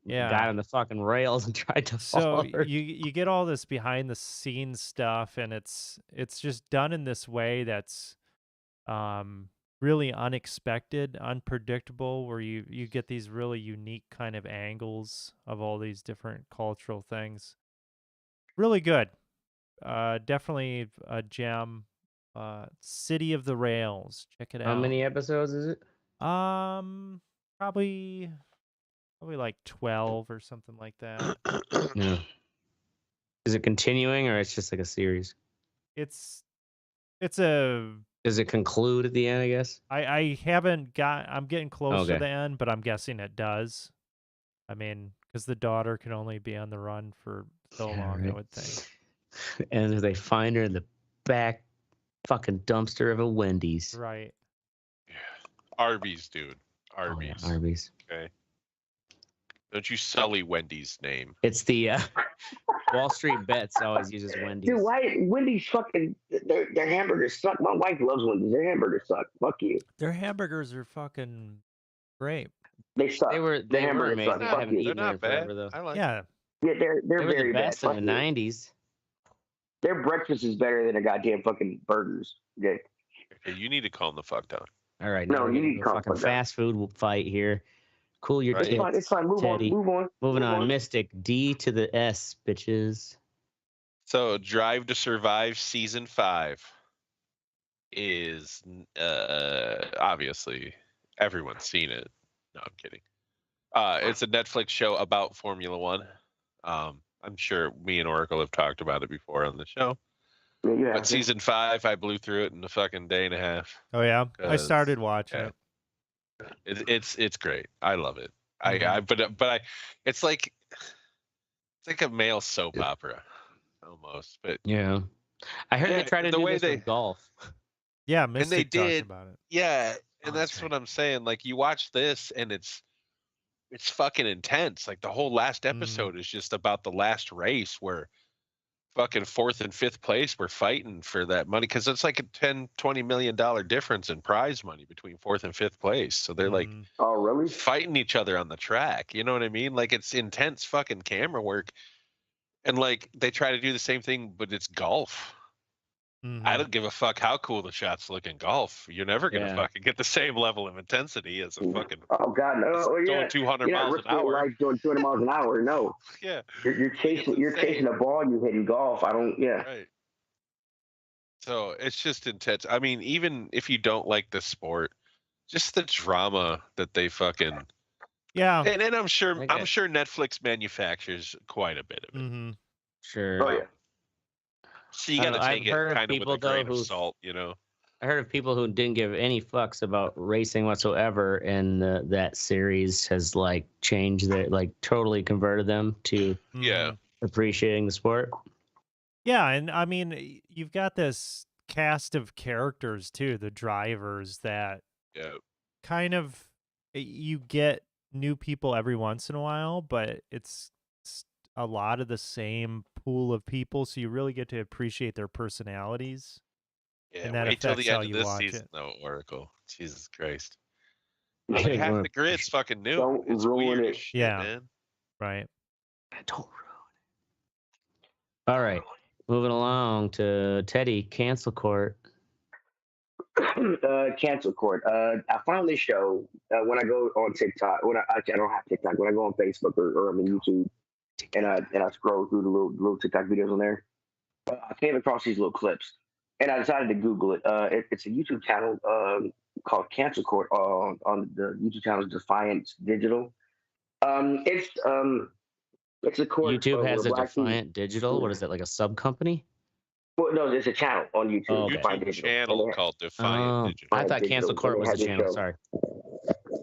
[SPEAKER 4] yeah.
[SPEAKER 2] got on the fucking rails and tried to
[SPEAKER 4] So
[SPEAKER 2] follow her.
[SPEAKER 4] you get all this behind the scenes stuff, and it's just done in this way that's really unexpected, unpredictable, where you get these really unique kind of angles of all these different cultural things. Really good. Definitely a gem. City of the Rails. Check it out.
[SPEAKER 2] How many episodes is it?
[SPEAKER 4] Probably like 12 or something like that.
[SPEAKER 2] Yeah. Is it continuing or it's just like a series?
[SPEAKER 4] It's a
[SPEAKER 2] Does it conclude at the end, I guess?
[SPEAKER 4] I haven't got, I'm getting close to
[SPEAKER 2] Okay.
[SPEAKER 4] the end, but I'm guessing it does. I mean, because the daughter can only be on the run for so
[SPEAKER 2] Yeah,
[SPEAKER 4] long, I
[SPEAKER 2] right.
[SPEAKER 4] would think.
[SPEAKER 2] And they find her in the back fucking dumpster of a Wendy's.
[SPEAKER 4] Right.
[SPEAKER 3] Arby's, dude.
[SPEAKER 2] Oh,
[SPEAKER 3] Arby's.
[SPEAKER 2] yeah, Arby's.
[SPEAKER 3] Okay. Don't you sully Wendy's name.
[SPEAKER 2] It's the Wall Street Bets always uses Wendy's.
[SPEAKER 1] Dude, why Wendy's fucking their hamburgers suck? My wife loves Wendy's. Their hamburgers suck. Fuck you.
[SPEAKER 4] Their hamburgers are fucking great.
[SPEAKER 1] They suck.
[SPEAKER 2] They were
[SPEAKER 1] Their hamburgers
[SPEAKER 2] amazing.
[SPEAKER 1] suck.
[SPEAKER 2] I
[SPEAKER 1] Fuck
[SPEAKER 2] haven't
[SPEAKER 1] you.
[SPEAKER 3] They're
[SPEAKER 2] eaten there
[SPEAKER 3] not bad.
[SPEAKER 2] forever though.
[SPEAKER 3] I like
[SPEAKER 4] Yeah.
[SPEAKER 1] Yeah, they're
[SPEAKER 2] They were
[SPEAKER 1] very
[SPEAKER 2] the best
[SPEAKER 1] bad.
[SPEAKER 2] in the
[SPEAKER 1] Fuck you.
[SPEAKER 2] 90s.
[SPEAKER 1] Their breakfast is better than their goddamn fucking burgers. Okay.
[SPEAKER 3] Okay, you need to calm the fuck down.
[SPEAKER 2] All right,
[SPEAKER 1] No,
[SPEAKER 2] now we're
[SPEAKER 1] you
[SPEAKER 2] getting
[SPEAKER 1] need
[SPEAKER 2] to
[SPEAKER 1] to
[SPEAKER 2] a
[SPEAKER 1] calm
[SPEAKER 2] fucking
[SPEAKER 1] the fuck down.
[SPEAKER 2] fast food fight here. Cool your
[SPEAKER 3] Right.
[SPEAKER 2] tits,
[SPEAKER 1] It's fine. Move
[SPEAKER 2] Teddy.
[SPEAKER 1] on.
[SPEAKER 2] Moving on. Mystic, D to the S, bitches.
[SPEAKER 3] So, Drive to Survive season 5 is obviously everyone's seen it. No, I'm kidding. It's a Netflix show about Formula One. I'm sure me and Oracle have talked about it before on the show.
[SPEAKER 1] Yeah, you
[SPEAKER 3] But
[SPEAKER 1] have to.
[SPEAKER 3] season 5, I blew through it in a fucking day and a half.
[SPEAKER 4] Oh yeah, I
[SPEAKER 3] 'Cause,
[SPEAKER 4] started watching
[SPEAKER 3] yeah.
[SPEAKER 4] it.
[SPEAKER 3] It's great. I love it.
[SPEAKER 4] Mhm.
[SPEAKER 3] It's like a male soap opera almost. But
[SPEAKER 2] Yeah. I heard they
[SPEAKER 3] yeah,
[SPEAKER 2] try to
[SPEAKER 3] the
[SPEAKER 2] do
[SPEAKER 3] way
[SPEAKER 2] this
[SPEAKER 3] they
[SPEAKER 2] with golf.
[SPEAKER 4] Yeah,
[SPEAKER 3] and they
[SPEAKER 4] Mystic talked
[SPEAKER 3] did,
[SPEAKER 4] about it.
[SPEAKER 3] yeah,
[SPEAKER 2] Oh,
[SPEAKER 3] and
[SPEAKER 2] that's
[SPEAKER 3] that's
[SPEAKER 2] right.
[SPEAKER 3] what I'm saying. Like you watch this and it's fucking intense. Like the whole last episode is just about the last race where fucking 4th and 5th place were fighting for that money because it's like a 10-20 million dollar difference in prize money between 4th and 5th place. So they're like
[SPEAKER 1] Oh, really?
[SPEAKER 3] fighting each other on the track. You know what I mean? Like it's intense fucking camera work. And like they try to do the same thing, but it's golf. I don't give a fuck how cool the shots look in golf. You're never gonna
[SPEAKER 2] Yeah.
[SPEAKER 3] fucking get the same level of intensity as a fucking
[SPEAKER 1] Oh God, no! Oh,
[SPEAKER 3] going
[SPEAKER 1] yeah.
[SPEAKER 3] 200
[SPEAKER 1] You're not
[SPEAKER 3] miles an
[SPEAKER 1] risking your
[SPEAKER 3] hour.
[SPEAKER 1] life doing 200 miles an hour. No,
[SPEAKER 3] Yeah,
[SPEAKER 1] you're
[SPEAKER 3] like,
[SPEAKER 1] chasing.
[SPEAKER 3] it's
[SPEAKER 1] You're chasing
[SPEAKER 3] insane.
[SPEAKER 1] a ball you hit in golf. I don't. Yeah.
[SPEAKER 3] Right. So it's just intense. I mean, even if you don't like the sport, just the drama that they fucking
[SPEAKER 4] Yeah.
[SPEAKER 3] and I'm sure
[SPEAKER 2] I
[SPEAKER 3] I'm
[SPEAKER 2] get-
[SPEAKER 3] sure Netflix manufactures quite a bit of it.
[SPEAKER 4] Mm-hmm.
[SPEAKER 2] Sure.
[SPEAKER 1] Oh yeah.
[SPEAKER 3] So you
[SPEAKER 2] I
[SPEAKER 3] got
[SPEAKER 2] don't
[SPEAKER 3] to
[SPEAKER 2] know,
[SPEAKER 3] take
[SPEAKER 2] I've
[SPEAKER 3] it
[SPEAKER 2] heard of
[SPEAKER 3] kind of with
[SPEAKER 2] people,
[SPEAKER 3] a grain
[SPEAKER 2] though,
[SPEAKER 3] of
[SPEAKER 2] who-
[SPEAKER 3] salt, you know.
[SPEAKER 2] I heard of people who didn't give any fucks about racing whatsoever, and that series has like changed their, like totally converted them to
[SPEAKER 3] Yeah.
[SPEAKER 2] appreciating the sport.
[SPEAKER 4] Yeah, and I mean, you've got this cast of characters too, the drivers that
[SPEAKER 3] Yeah.
[SPEAKER 4] kind of you get new people every once in a while, but it's a lot of the same pool of people, so you really get to appreciate their personalities.
[SPEAKER 3] Yeah,
[SPEAKER 4] And that
[SPEAKER 3] wait till
[SPEAKER 4] affects
[SPEAKER 3] the
[SPEAKER 4] how
[SPEAKER 3] end of
[SPEAKER 4] you
[SPEAKER 3] this
[SPEAKER 4] watch
[SPEAKER 3] season,
[SPEAKER 4] it.
[SPEAKER 3] though, Oracle. Jesus Christ.
[SPEAKER 2] Yeah,
[SPEAKER 3] Like half
[SPEAKER 2] well,
[SPEAKER 3] the grid's fucking new.
[SPEAKER 1] Don't
[SPEAKER 3] It's
[SPEAKER 1] ruin
[SPEAKER 3] weird
[SPEAKER 1] it.
[SPEAKER 3] as shit,
[SPEAKER 4] Yeah.
[SPEAKER 3] man.
[SPEAKER 4] Right.
[SPEAKER 2] don't ruin it. All right, moving along to Teddy, cancel court.
[SPEAKER 1] Cancel court. I found this show when I go on TikTok. Actually, I don't have TikTok. When I go on Facebook or I'm on YouTube and I scroll through the little TikTok videos on there, I came across these little clips and I decided to Google it. It's a YouTube channel called Cancel Court on the YouTube channel Defiance Digital. It's a court
[SPEAKER 2] YouTube has
[SPEAKER 1] where
[SPEAKER 2] a
[SPEAKER 1] black people.
[SPEAKER 2] Defiant Digital. What is that, like a sub company?
[SPEAKER 1] Well, no, there's a channel on YouTube.
[SPEAKER 2] Oh, okay.
[SPEAKER 1] Defiant
[SPEAKER 3] YouTube
[SPEAKER 1] Digital.
[SPEAKER 3] channel called Defiant Digital.
[SPEAKER 2] I thought
[SPEAKER 1] Digital.
[SPEAKER 2] cancel court
[SPEAKER 1] And they
[SPEAKER 2] was
[SPEAKER 1] had
[SPEAKER 2] the
[SPEAKER 1] this
[SPEAKER 2] channel.
[SPEAKER 1] show.
[SPEAKER 2] Sorry.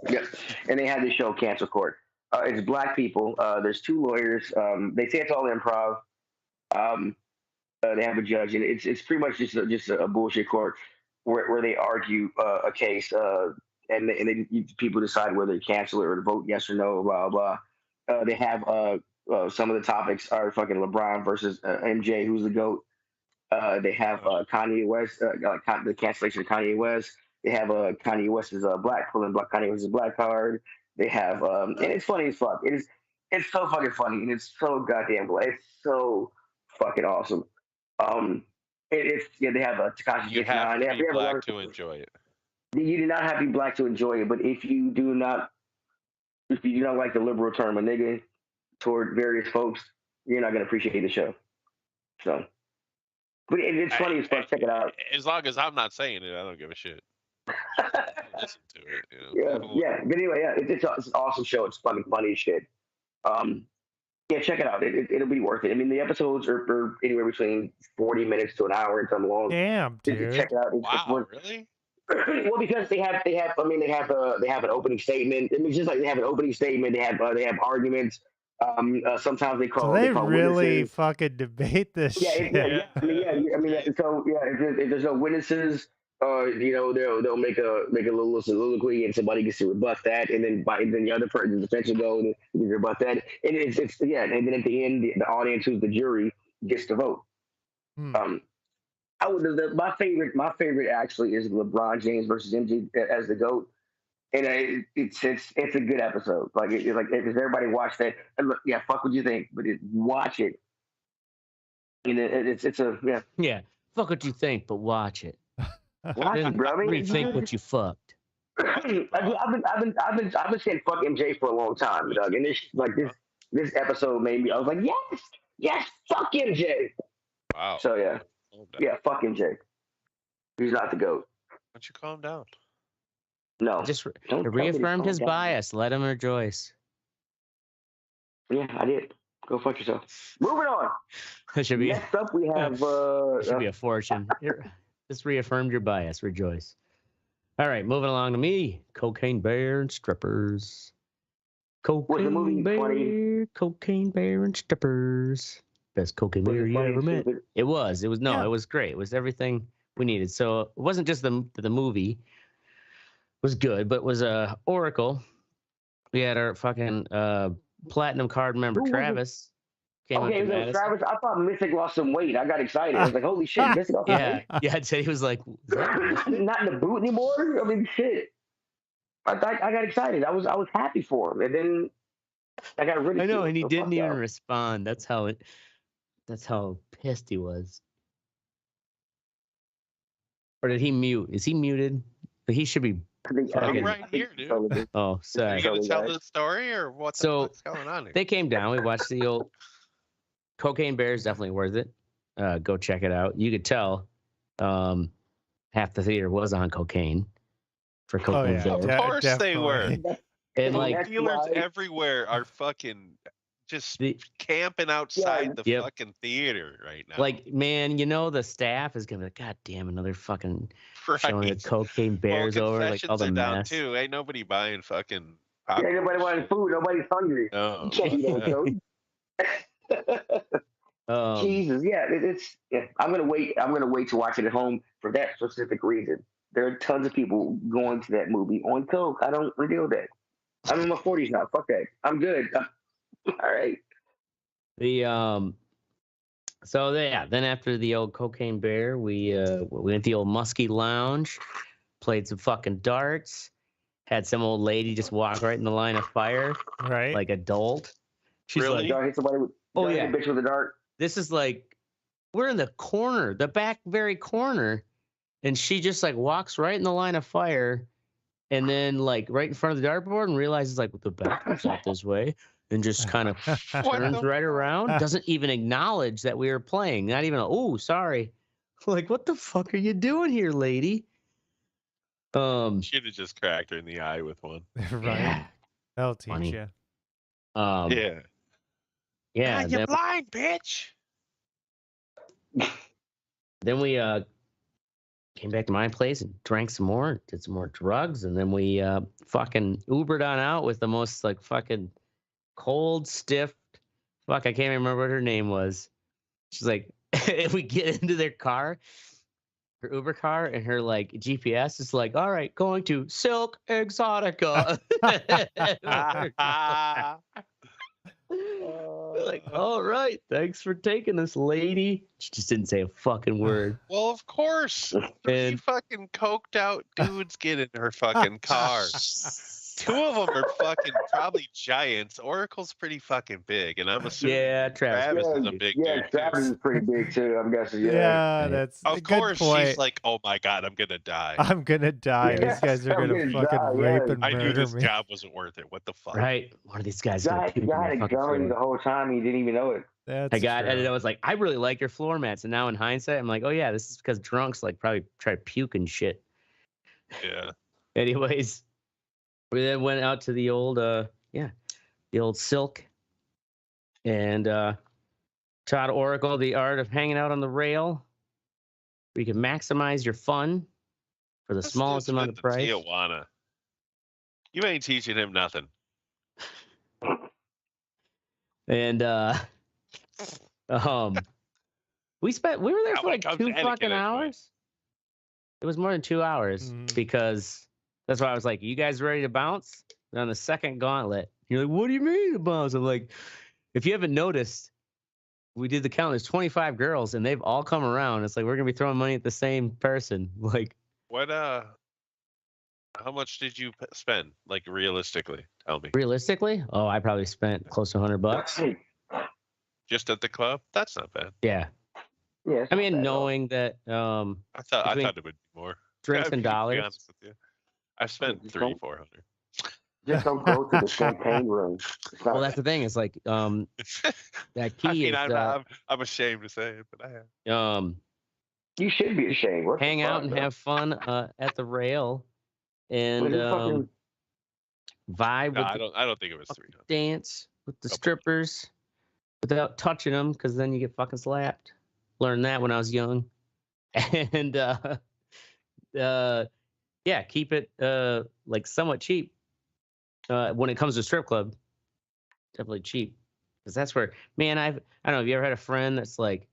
[SPEAKER 1] Yep. And they had this show, Cancel Court. It's black people. There's two lawyers. They say it's all improv. They have a judge, and it's pretty much just a bullshit court where they argue a case, and people decide whether to cancel it or to vote yes or no, blah blah. They have some of the topics are fucking LeBron versus MJ, who's the GOAT. They have Kanye West, the cancellation of Kanye West. They have Kanye West's Kanye West's black card. They have, and it's funny as fuck. It's so fucking funny, and it's so goddamn black. It's so fucking awesome. They have Tekashi
[SPEAKER 3] You have
[SPEAKER 1] 69.
[SPEAKER 3] to be
[SPEAKER 1] They have a lot
[SPEAKER 3] black
[SPEAKER 1] of-
[SPEAKER 3] to enjoy it.
[SPEAKER 1] You do not have to be black to enjoy it, but if you do not like the liberal term a nigga toward various folks, you're not gonna appreciate the show. So. But it's funny as fuck. Check it out.
[SPEAKER 3] As long as I'm not saying it, I don't give a shit. Listen to it. You know?
[SPEAKER 1] Yeah. But anyway, yeah, it's an awesome show. It's fucking funny as shit. Yeah, check it out. It'll be worth it. I mean, the episodes are anywhere between 40 minutes to an hour and some long.
[SPEAKER 4] Damn, dude.
[SPEAKER 1] Check it out.
[SPEAKER 3] Wow, really?
[SPEAKER 1] Well, because they have an opening statement. I mean, just like they have an opening statement, they have arguments. Sometimes they call.
[SPEAKER 4] So they
[SPEAKER 1] call
[SPEAKER 4] really
[SPEAKER 1] witnesses.
[SPEAKER 4] fucking debate this shit.
[SPEAKER 1] If there's no witnesses, they'll make a little soliloquy, and somebody gets to rebut that, and then the other person, the defense will go and rebut that, and and then at the end, the audience, who's the jury, gets to vote. My favorite actually is LeBron James versus MJ as the GOAT. And it's a good episode. If everybody watch that, and look, yeah, fuck what you think, but watch it.
[SPEAKER 2] Yeah. Fuck what you think, but watch it.
[SPEAKER 1] Watch it, bro. I mean,
[SPEAKER 2] Rethink what you fucked.
[SPEAKER 1] I've been saying fuck MJ for a long time, Doug. And this episode made me. I was like, yes, fuck MJ.
[SPEAKER 3] Wow.
[SPEAKER 1] So yeah, fuck MJ. He's not the GOAT.
[SPEAKER 3] Why don't you calm down?
[SPEAKER 1] No,
[SPEAKER 2] Just
[SPEAKER 1] don't tell me to
[SPEAKER 2] reaffirmed
[SPEAKER 1] calm
[SPEAKER 2] his
[SPEAKER 1] down.
[SPEAKER 2] bias. Let him rejoice.
[SPEAKER 1] Yeah, I did. Go fuck yourself. Moving on.
[SPEAKER 2] It should be.
[SPEAKER 1] Next up, we have.
[SPEAKER 2] It should be a fortune. Just reaffirmed your bias. Rejoice. All right, moving along to me. Cocaine Bear and Strippers. Cocaine Bear and Strippers. Best cocaine bear you ever met. It was great. It was everything we needed. So it wasn't just the movie was good, but it was Oracle. We had our fucking platinum card member Travis.
[SPEAKER 1] Okay, it was Travis. I thought Mystic lost some weight. I got excited. I was like, holy shit, Mystic lost some weight.
[SPEAKER 2] Yeah, I'd say he was like,
[SPEAKER 1] not in the boot anymore. I mean, shit. I got excited. I was happy for him, and then I got ridiculed.
[SPEAKER 2] I know, and he
[SPEAKER 1] so
[SPEAKER 2] didn't
[SPEAKER 1] fuck
[SPEAKER 2] even
[SPEAKER 1] that.
[SPEAKER 2] respond. That's how pissed he was. Or did he mute? Is he muted? He should be.
[SPEAKER 3] I'm
[SPEAKER 2] fucking-
[SPEAKER 3] right here, dude.
[SPEAKER 2] Oh,
[SPEAKER 3] Are
[SPEAKER 2] sorry.
[SPEAKER 3] you gonna
[SPEAKER 1] Sorry,
[SPEAKER 3] tell
[SPEAKER 1] guys.
[SPEAKER 3] the story or what's going on here?
[SPEAKER 2] They came down. We watched the old Cocaine Bear is definitely worth it. Go check it out. You could tell half the theater was on cocaine for Cocaine Bear.
[SPEAKER 3] Of course they were.
[SPEAKER 2] And like
[SPEAKER 3] Dealers everywhere are fucking just camping outside the fucking theater right now.
[SPEAKER 2] Like, man, the staff is gonna be like, God damn, another fucking showing the Cocaine Bears over, like all the
[SPEAKER 3] concessions are down
[SPEAKER 2] mess.
[SPEAKER 3] too. Ain't nobody buying fucking
[SPEAKER 1] Ain't
[SPEAKER 3] popcorn.
[SPEAKER 1] nobody wanting food. Nobody's hungry.
[SPEAKER 3] No.
[SPEAKER 1] You can't eat on Coke. Jesus, I'm gonna wait. I'm gonna wait to watch it at home for that specific reason. There are tons of people going to that movie on Coke. I don't reveal that. I'm in my 40s now. Fuck that. I'm good. All right.
[SPEAKER 2] Then after the old Cocaine Bear, we went to the old Muskie Lounge, played some fucking darts, had some old lady just walk right in the line of fire,
[SPEAKER 4] right?
[SPEAKER 2] Like adult. She's
[SPEAKER 3] Really?
[SPEAKER 1] Y'all hit somebody with hit a bitch with a dart.
[SPEAKER 2] This is like we're in the corner, the back very corner, and she just like walks right in the line of fire, and then like right in front of the dartboard and realizes like the bathroom's not this way, and just kind of turns right around, doesn't even acknowledge that we were playing, not even sorry. Like, what the fuck are you doing here, lady?
[SPEAKER 3] Should have just cracked her in the eye with one.
[SPEAKER 4] Right.
[SPEAKER 2] Yeah.
[SPEAKER 4] That'll teach
[SPEAKER 2] Funny.
[SPEAKER 4] you.
[SPEAKER 2] Yeah.
[SPEAKER 3] You're blind, bitch.
[SPEAKER 2] Then we came back to my place and drank some more, did some more drugs, and then we fucking Ubered on out with the most like fucking cold, stiff, I can't even remember what her name was. She's like, if we get into their car, her Uber car, and her like GPS is like, all right, going to Silk Exotica. We're like, all right, thanks for taking us, lady. She just didn't say a fucking word.
[SPEAKER 3] Well, of course. Three fucking coked out dudes get in her fucking car. Two of them are fucking probably giants. Oracle's pretty fucking big, and I'm assuming Travis is a big dude.
[SPEAKER 1] Yeah, Travis is pretty big too. I'm guessing.
[SPEAKER 4] Yeah, that's
[SPEAKER 3] of
[SPEAKER 4] a good
[SPEAKER 3] course.
[SPEAKER 4] point.
[SPEAKER 3] She's like, "Oh my god, I'm gonna die.
[SPEAKER 4] I'm gonna die.
[SPEAKER 1] Yeah,
[SPEAKER 4] These guys are
[SPEAKER 1] I'm
[SPEAKER 4] gonna
[SPEAKER 1] gonna
[SPEAKER 4] fucking
[SPEAKER 1] die,
[SPEAKER 4] rape
[SPEAKER 1] yeah.
[SPEAKER 4] and
[SPEAKER 3] I
[SPEAKER 4] murder
[SPEAKER 3] knew this
[SPEAKER 4] me."
[SPEAKER 3] job wasn't worth it. What the fuck?"
[SPEAKER 2] Right? One of these guys.
[SPEAKER 1] Guy had a gun the whole time. He didn't even know it.
[SPEAKER 4] That's
[SPEAKER 2] and I
[SPEAKER 4] true.
[SPEAKER 2] was like, I really like your floor mats. And now in hindsight, I'm like, oh yeah, this is because drunks like probably try to puke and shit.
[SPEAKER 3] Yeah.
[SPEAKER 2] Anyways, we then went out to the old, the old Silk, and taught Oracle the art of hanging out on the rail, where you can maximize your fun for the
[SPEAKER 3] This
[SPEAKER 2] smallest
[SPEAKER 3] dude's
[SPEAKER 2] amount of
[SPEAKER 3] been to
[SPEAKER 2] price.
[SPEAKER 3] Tijuana. You ain't teaching him nothing.
[SPEAKER 2] And we were there
[SPEAKER 3] Now
[SPEAKER 2] for
[SPEAKER 3] when
[SPEAKER 2] like
[SPEAKER 3] it comes
[SPEAKER 2] 2
[SPEAKER 3] to etiquette,
[SPEAKER 2] fucking
[SPEAKER 3] anyway.
[SPEAKER 2] hours. It was more than 2 hours because that's why I was like, you guys ready to bounce? And on the second gauntlet, you're like, what do you mean to bounce? I'm like, if you haven't noticed, we did the count. There's 25 girls and they've all come around. It's like, we're going to be throwing money at the same person. Like,
[SPEAKER 3] What how much did you spend? Like realistically, tell me.
[SPEAKER 2] realistically, I probably spent close to $100.
[SPEAKER 3] Just at the club? That's not bad.
[SPEAKER 2] Yeah.
[SPEAKER 1] Yeah.
[SPEAKER 2] I mean, knowing that
[SPEAKER 3] I thought it would be more.
[SPEAKER 2] drinks
[SPEAKER 3] To
[SPEAKER 2] and
[SPEAKER 3] be
[SPEAKER 2] dollars.
[SPEAKER 3] honest with you. I've spent
[SPEAKER 1] Just
[SPEAKER 3] 300,
[SPEAKER 1] don't-
[SPEAKER 3] 400.
[SPEAKER 1] Just don't go to the champagne room. It's not,
[SPEAKER 2] Well, that's the thing. It's like that
[SPEAKER 3] I
[SPEAKER 2] key
[SPEAKER 3] mean,
[SPEAKER 2] is
[SPEAKER 3] I'm ashamed to say it, but I have.
[SPEAKER 1] you should be ashamed. What
[SPEAKER 2] hang
[SPEAKER 1] the
[SPEAKER 2] out
[SPEAKER 1] fuck,
[SPEAKER 2] and
[SPEAKER 1] bro?
[SPEAKER 2] have fun at the rail and
[SPEAKER 1] What is fucking-
[SPEAKER 2] vibe
[SPEAKER 3] No,
[SPEAKER 2] with
[SPEAKER 3] I
[SPEAKER 2] the
[SPEAKER 3] don't think it was 300.
[SPEAKER 2] dance with the
[SPEAKER 3] Couple.
[SPEAKER 2] strippers without touching them, because then you get fucking slapped. Learned that when I was young. And yeah, keep it like somewhat cheap. When it comes to strip club, definitely cheap, because that's where, man, I don't know. Have you ever had a friend that's like,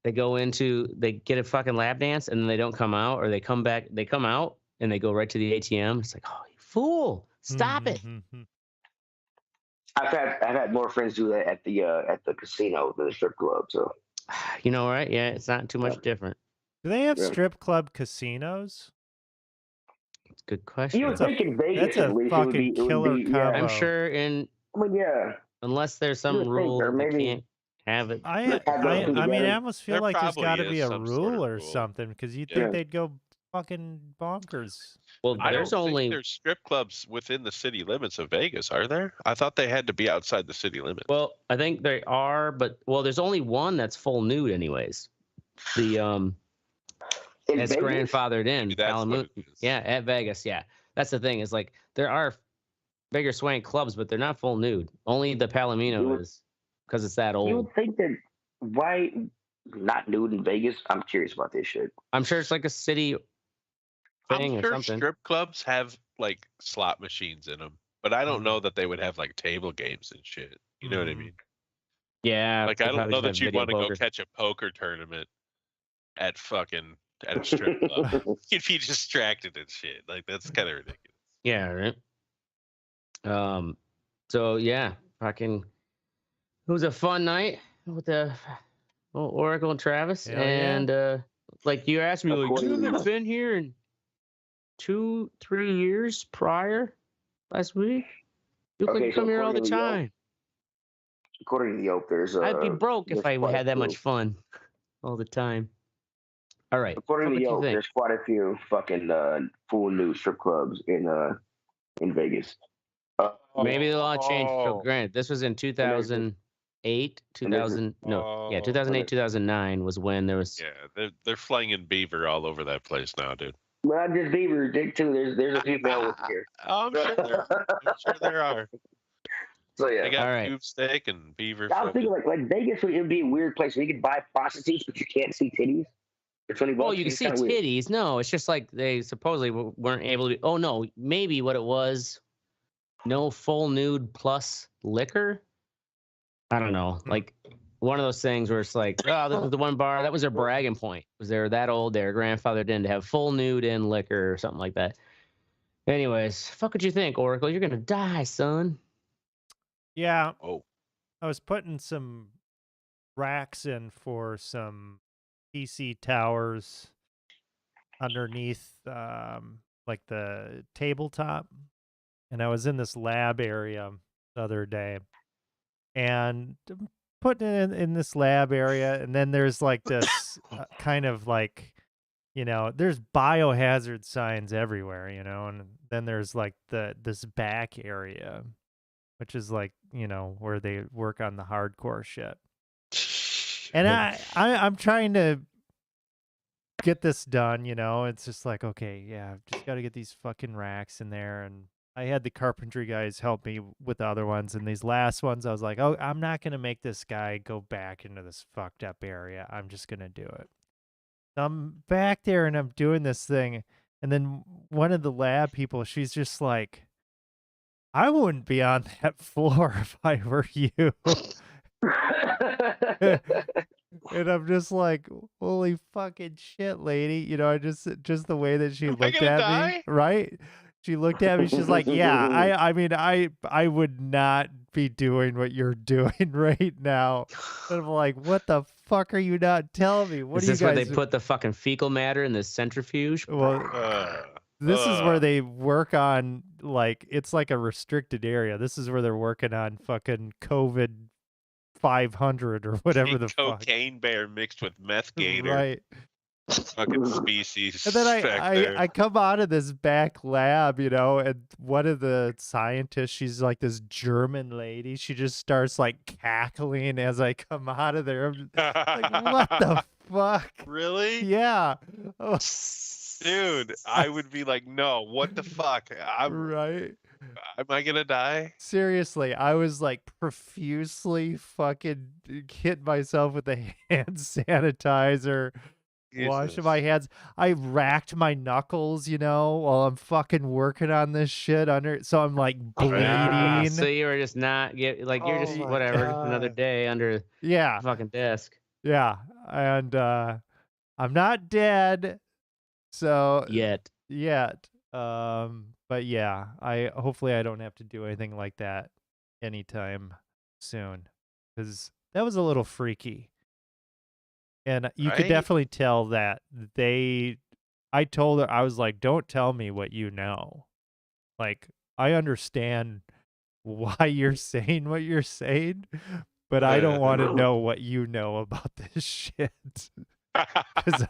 [SPEAKER 2] they get a fucking lap dance and then they don't come out, or they come out and they go right to the ATM. It's like, oh, you fool, stop it.
[SPEAKER 1] I've had more friends do that at the casino than the strip club. So
[SPEAKER 2] You know, right? Yeah, it's not too much different.
[SPEAKER 4] Do they have
[SPEAKER 1] Yeah.
[SPEAKER 4] strip club casinos?
[SPEAKER 2] It's a good question.
[SPEAKER 1] you would think in Vegas
[SPEAKER 4] That's a
[SPEAKER 1] at least it would
[SPEAKER 4] fucking
[SPEAKER 1] be
[SPEAKER 4] killer
[SPEAKER 1] yeah.
[SPEAKER 4] combo.
[SPEAKER 2] I'm sure
[SPEAKER 1] I mean, yeah.
[SPEAKER 2] unless there's
[SPEAKER 1] You
[SPEAKER 2] some
[SPEAKER 1] would think,
[SPEAKER 2] rule
[SPEAKER 1] or
[SPEAKER 2] that
[SPEAKER 1] maybe-
[SPEAKER 2] you can't have it.
[SPEAKER 4] I
[SPEAKER 1] those two
[SPEAKER 4] mean, I
[SPEAKER 1] together.
[SPEAKER 4] almost feel
[SPEAKER 3] There
[SPEAKER 4] like there's
[SPEAKER 3] probably
[SPEAKER 4] got to
[SPEAKER 3] is
[SPEAKER 4] be a
[SPEAKER 3] some sort of
[SPEAKER 4] rule or
[SPEAKER 3] rule.
[SPEAKER 4] something, because you'd
[SPEAKER 3] Yeah.
[SPEAKER 4] think they'd go fucking bonkers.
[SPEAKER 2] Well,
[SPEAKER 3] I
[SPEAKER 2] there's
[SPEAKER 3] don't
[SPEAKER 2] only
[SPEAKER 3] think there's strip clubs within the city limits of Vegas, are there? I thought they had to be outside the city limits.
[SPEAKER 2] well, I think there are, but there's only one that's full nude, anyways. The
[SPEAKER 1] In
[SPEAKER 2] it's
[SPEAKER 1] Vegas?
[SPEAKER 2] grandfathered in.
[SPEAKER 3] Maybe that's what it is.
[SPEAKER 2] Yeah, at Vegas. Yeah, that's the thing. Is like there are bigger swank clubs, but they're not full nude. Only the Palomino is, because it's that
[SPEAKER 1] You
[SPEAKER 2] old.
[SPEAKER 1] would think that why not nude in Vegas? I'm curious about this shit.
[SPEAKER 2] I'm sure it's like a city thing
[SPEAKER 3] I'm
[SPEAKER 2] or
[SPEAKER 3] sure
[SPEAKER 2] something.
[SPEAKER 3] strip clubs have like slot machines in them, but I don't
[SPEAKER 4] Mhm.
[SPEAKER 3] know that they would have like table games and shit. You know what I
[SPEAKER 4] Mhm.
[SPEAKER 3] mean?
[SPEAKER 2] Yeah,
[SPEAKER 3] Like
[SPEAKER 2] they
[SPEAKER 3] I don't
[SPEAKER 2] probably
[SPEAKER 3] know
[SPEAKER 2] just
[SPEAKER 3] that
[SPEAKER 2] have
[SPEAKER 3] you'd
[SPEAKER 2] video
[SPEAKER 3] want to go
[SPEAKER 2] poker.
[SPEAKER 3] catch a poker tournament at a strip club. You'd be distracted and shit. Like that's kind of ridiculous.
[SPEAKER 2] Yeah, right. So yeah, fucking. It was a fun night with the Oracle and Travis,
[SPEAKER 4] Hell yeah.
[SPEAKER 2] and like you asked me, like, you
[SPEAKER 1] According-
[SPEAKER 2] haven't been here in 2-3 years prior last week. You
[SPEAKER 1] Okay,
[SPEAKER 2] could
[SPEAKER 1] so
[SPEAKER 2] come here all the
[SPEAKER 1] according to the
[SPEAKER 2] time.
[SPEAKER 1] According to the Oak, there's
[SPEAKER 2] I'd be broke if I
[SPEAKER 1] there's quite
[SPEAKER 2] had
[SPEAKER 1] a
[SPEAKER 2] that
[SPEAKER 1] few.
[SPEAKER 2] much fun all the time. All right.
[SPEAKER 1] According
[SPEAKER 2] what
[SPEAKER 1] to the
[SPEAKER 2] you
[SPEAKER 1] Oak,
[SPEAKER 2] think?
[SPEAKER 1] there's quite a few fucking full nude strip clubs in Vegas.
[SPEAKER 2] Maybe they'll all change. So
[SPEAKER 3] Oh.
[SPEAKER 2] granted, this was in 2008, 2000. No, yeah,
[SPEAKER 3] Oh.
[SPEAKER 2] 2008, 2009 was when there was.
[SPEAKER 3] Yeah, they're flinging beaver all over that place now, dude.
[SPEAKER 1] Not just Beaver, Dick too. There's a few male ones here.
[SPEAKER 3] Oh, I'm sure there are.
[SPEAKER 1] So yeah.
[SPEAKER 3] They got
[SPEAKER 2] All right.
[SPEAKER 3] tube steak and beaver.
[SPEAKER 1] I was thinking like Vegas would be a weird place where you could buy prostitutes, but you can't see titties. For 20 bucks.
[SPEAKER 2] Well, you can
[SPEAKER 1] it's
[SPEAKER 2] see
[SPEAKER 1] kinda weird.
[SPEAKER 2] titties. No, it's just like they supposedly weren't able to. Oh no, maybe what it was, no full nude plus liquor. I don't know, like one of those things where it's like, oh, this was the one bar that was their bragging point. Was they're that old, their grandfather didn't have full nude and liquor or something like that. Anyways, fuck what you think, Oracle? You're gonna die, son.
[SPEAKER 4] Yeah,
[SPEAKER 3] Oh,
[SPEAKER 4] I was putting some racks in for some PC towers underneath like the tabletop, and I was in this lab area the other day, and putting it in this lab area, and then there's like this kind of like, there's biohazard signs everywhere, and then there's like this back area, which is like, where they work on the hardcore shit. And I'm trying to get this done, it's just like, okay, yeah, I've just got to get these fucking racks in there. And I had the carpentry guys help me with the other ones. And these last ones, I was like, oh, I'm not going to make this guy go back into this fucked up area. I'm just going to do it. So I'm back there and I'm doing this thing. And then one of the lab people, she's just like, I wouldn't be on that floor if I were you. And I'm just like, holy fucking shit, lady. I just the way that she
[SPEAKER 3] Am I
[SPEAKER 4] looked
[SPEAKER 3] gonna
[SPEAKER 4] at
[SPEAKER 3] die?
[SPEAKER 4] me, right? She looked at me, she's like, yeah, I mean, I would not be doing what you're doing right now. And I'm like, what the fuck are you not telling me? What
[SPEAKER 2] Is
[SPEAKER 4] are you
[SPEAKER 2] this where
[SPEAKER 4] guys
[SPEAKER 2] they put the fucking fecal matter in the centrifuge?
[SPEAKER 4] Well, this is where
[SPEAKER 3] uh.
[SPEAKER 4] they work on, like, it's like a restricted area. This is where they're working on fucking COVID 500 or whatever the fuck.
[SPEAKER 3] Cocaine bear mixed with meth gator.
[SPEAKER 4] Right.
[SPEAKER 3] fucking species
[SPEAKER 4] And then
[SPEAKER 3] back there.
[SPEAKER 4] I come out of this back lab, you know, and one of the scientists, she's like this German lady. She just starts like cackling as I come out of there. I'm like, what the fuck?
[SPEAKER 3] Really?
[SPEAKER 4] Yeah. Oh,
[SPEAKER 3] Dude, I would be like, no, what the fuck?
[SPEAKER 4] right.
[SPEAKER 3] Am I gonna die?
[SPEAKER 4] Seriously, I was like profusely fucking hit myself with the hand sanitizer. Washing my hands. I racked my knuckles, you know, while I'm fucking working on this shit so I'm like bleeding.
[SPEAKER 2] So you were just not you're just
[SPEAKER 3] my
[SPEAKER 2] whatever, another
[SPEAKER 3] God.
[SPEAKER 2] day under
[SPEAKER 4] Yeah.
[SPEAKER 2] the fucking desk.
[SPEAKER 4] Yeah. And I'm not dead. So
[SPEAKER 2] Yet.
[SPEAKER 4] but yeah, hopefully I don't have to do anything like that anytime soon. Because that was a little freaky. And you could
[SPEAKER 3] Right?
[SPEAKER 4] definitely tell that I told her, I was like, don't tell me what you know. Like, I understand why you're saying what you're saying, but I don't want to know what you know about this shit. 'Cause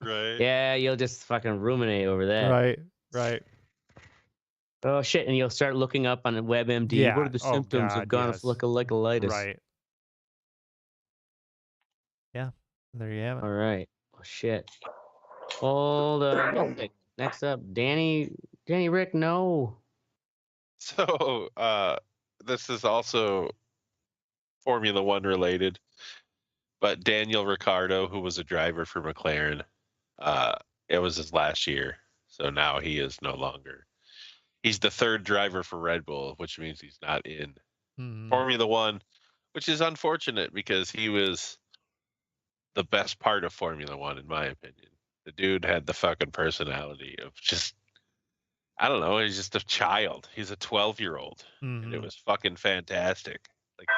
[SPEAKER 3] Right.
[SPEAKER 2] Yeah, you'll just fucking ruminate over that.
[SPEAKER 4] Right.
[SPEAKER 2] Oh shit, and you'll start looking up on WebMD.
[SPEAKER 4] Yeah.
[SPEAKER 2] What are the symptoms
[SPEAKER 4] God,
[SPEAKER 2] of
[SPEAKER 4] yes.
[SPEAKER 2] gonophalocolitis?
[SPEAKER 4] Right. Yeah. There you have it.
[SPEAKER 2] All right. Oh shit. Hold on. Next up, Danny Rick, no.
[SPEAKER 3] So, this is also Formula One related, but Daniel Ricciardo, who was a driver for McLaren, it was his last year, so now he is no longer. He's the third driver for Red Bull, which means he's not in Formula One, which is unfortunate because he was the best part of Formula One, in my opinion. The dude had the fucking personality of just, I don't know, he's just a child. He's a 12-year-old, and it was fucking fantastic. Like,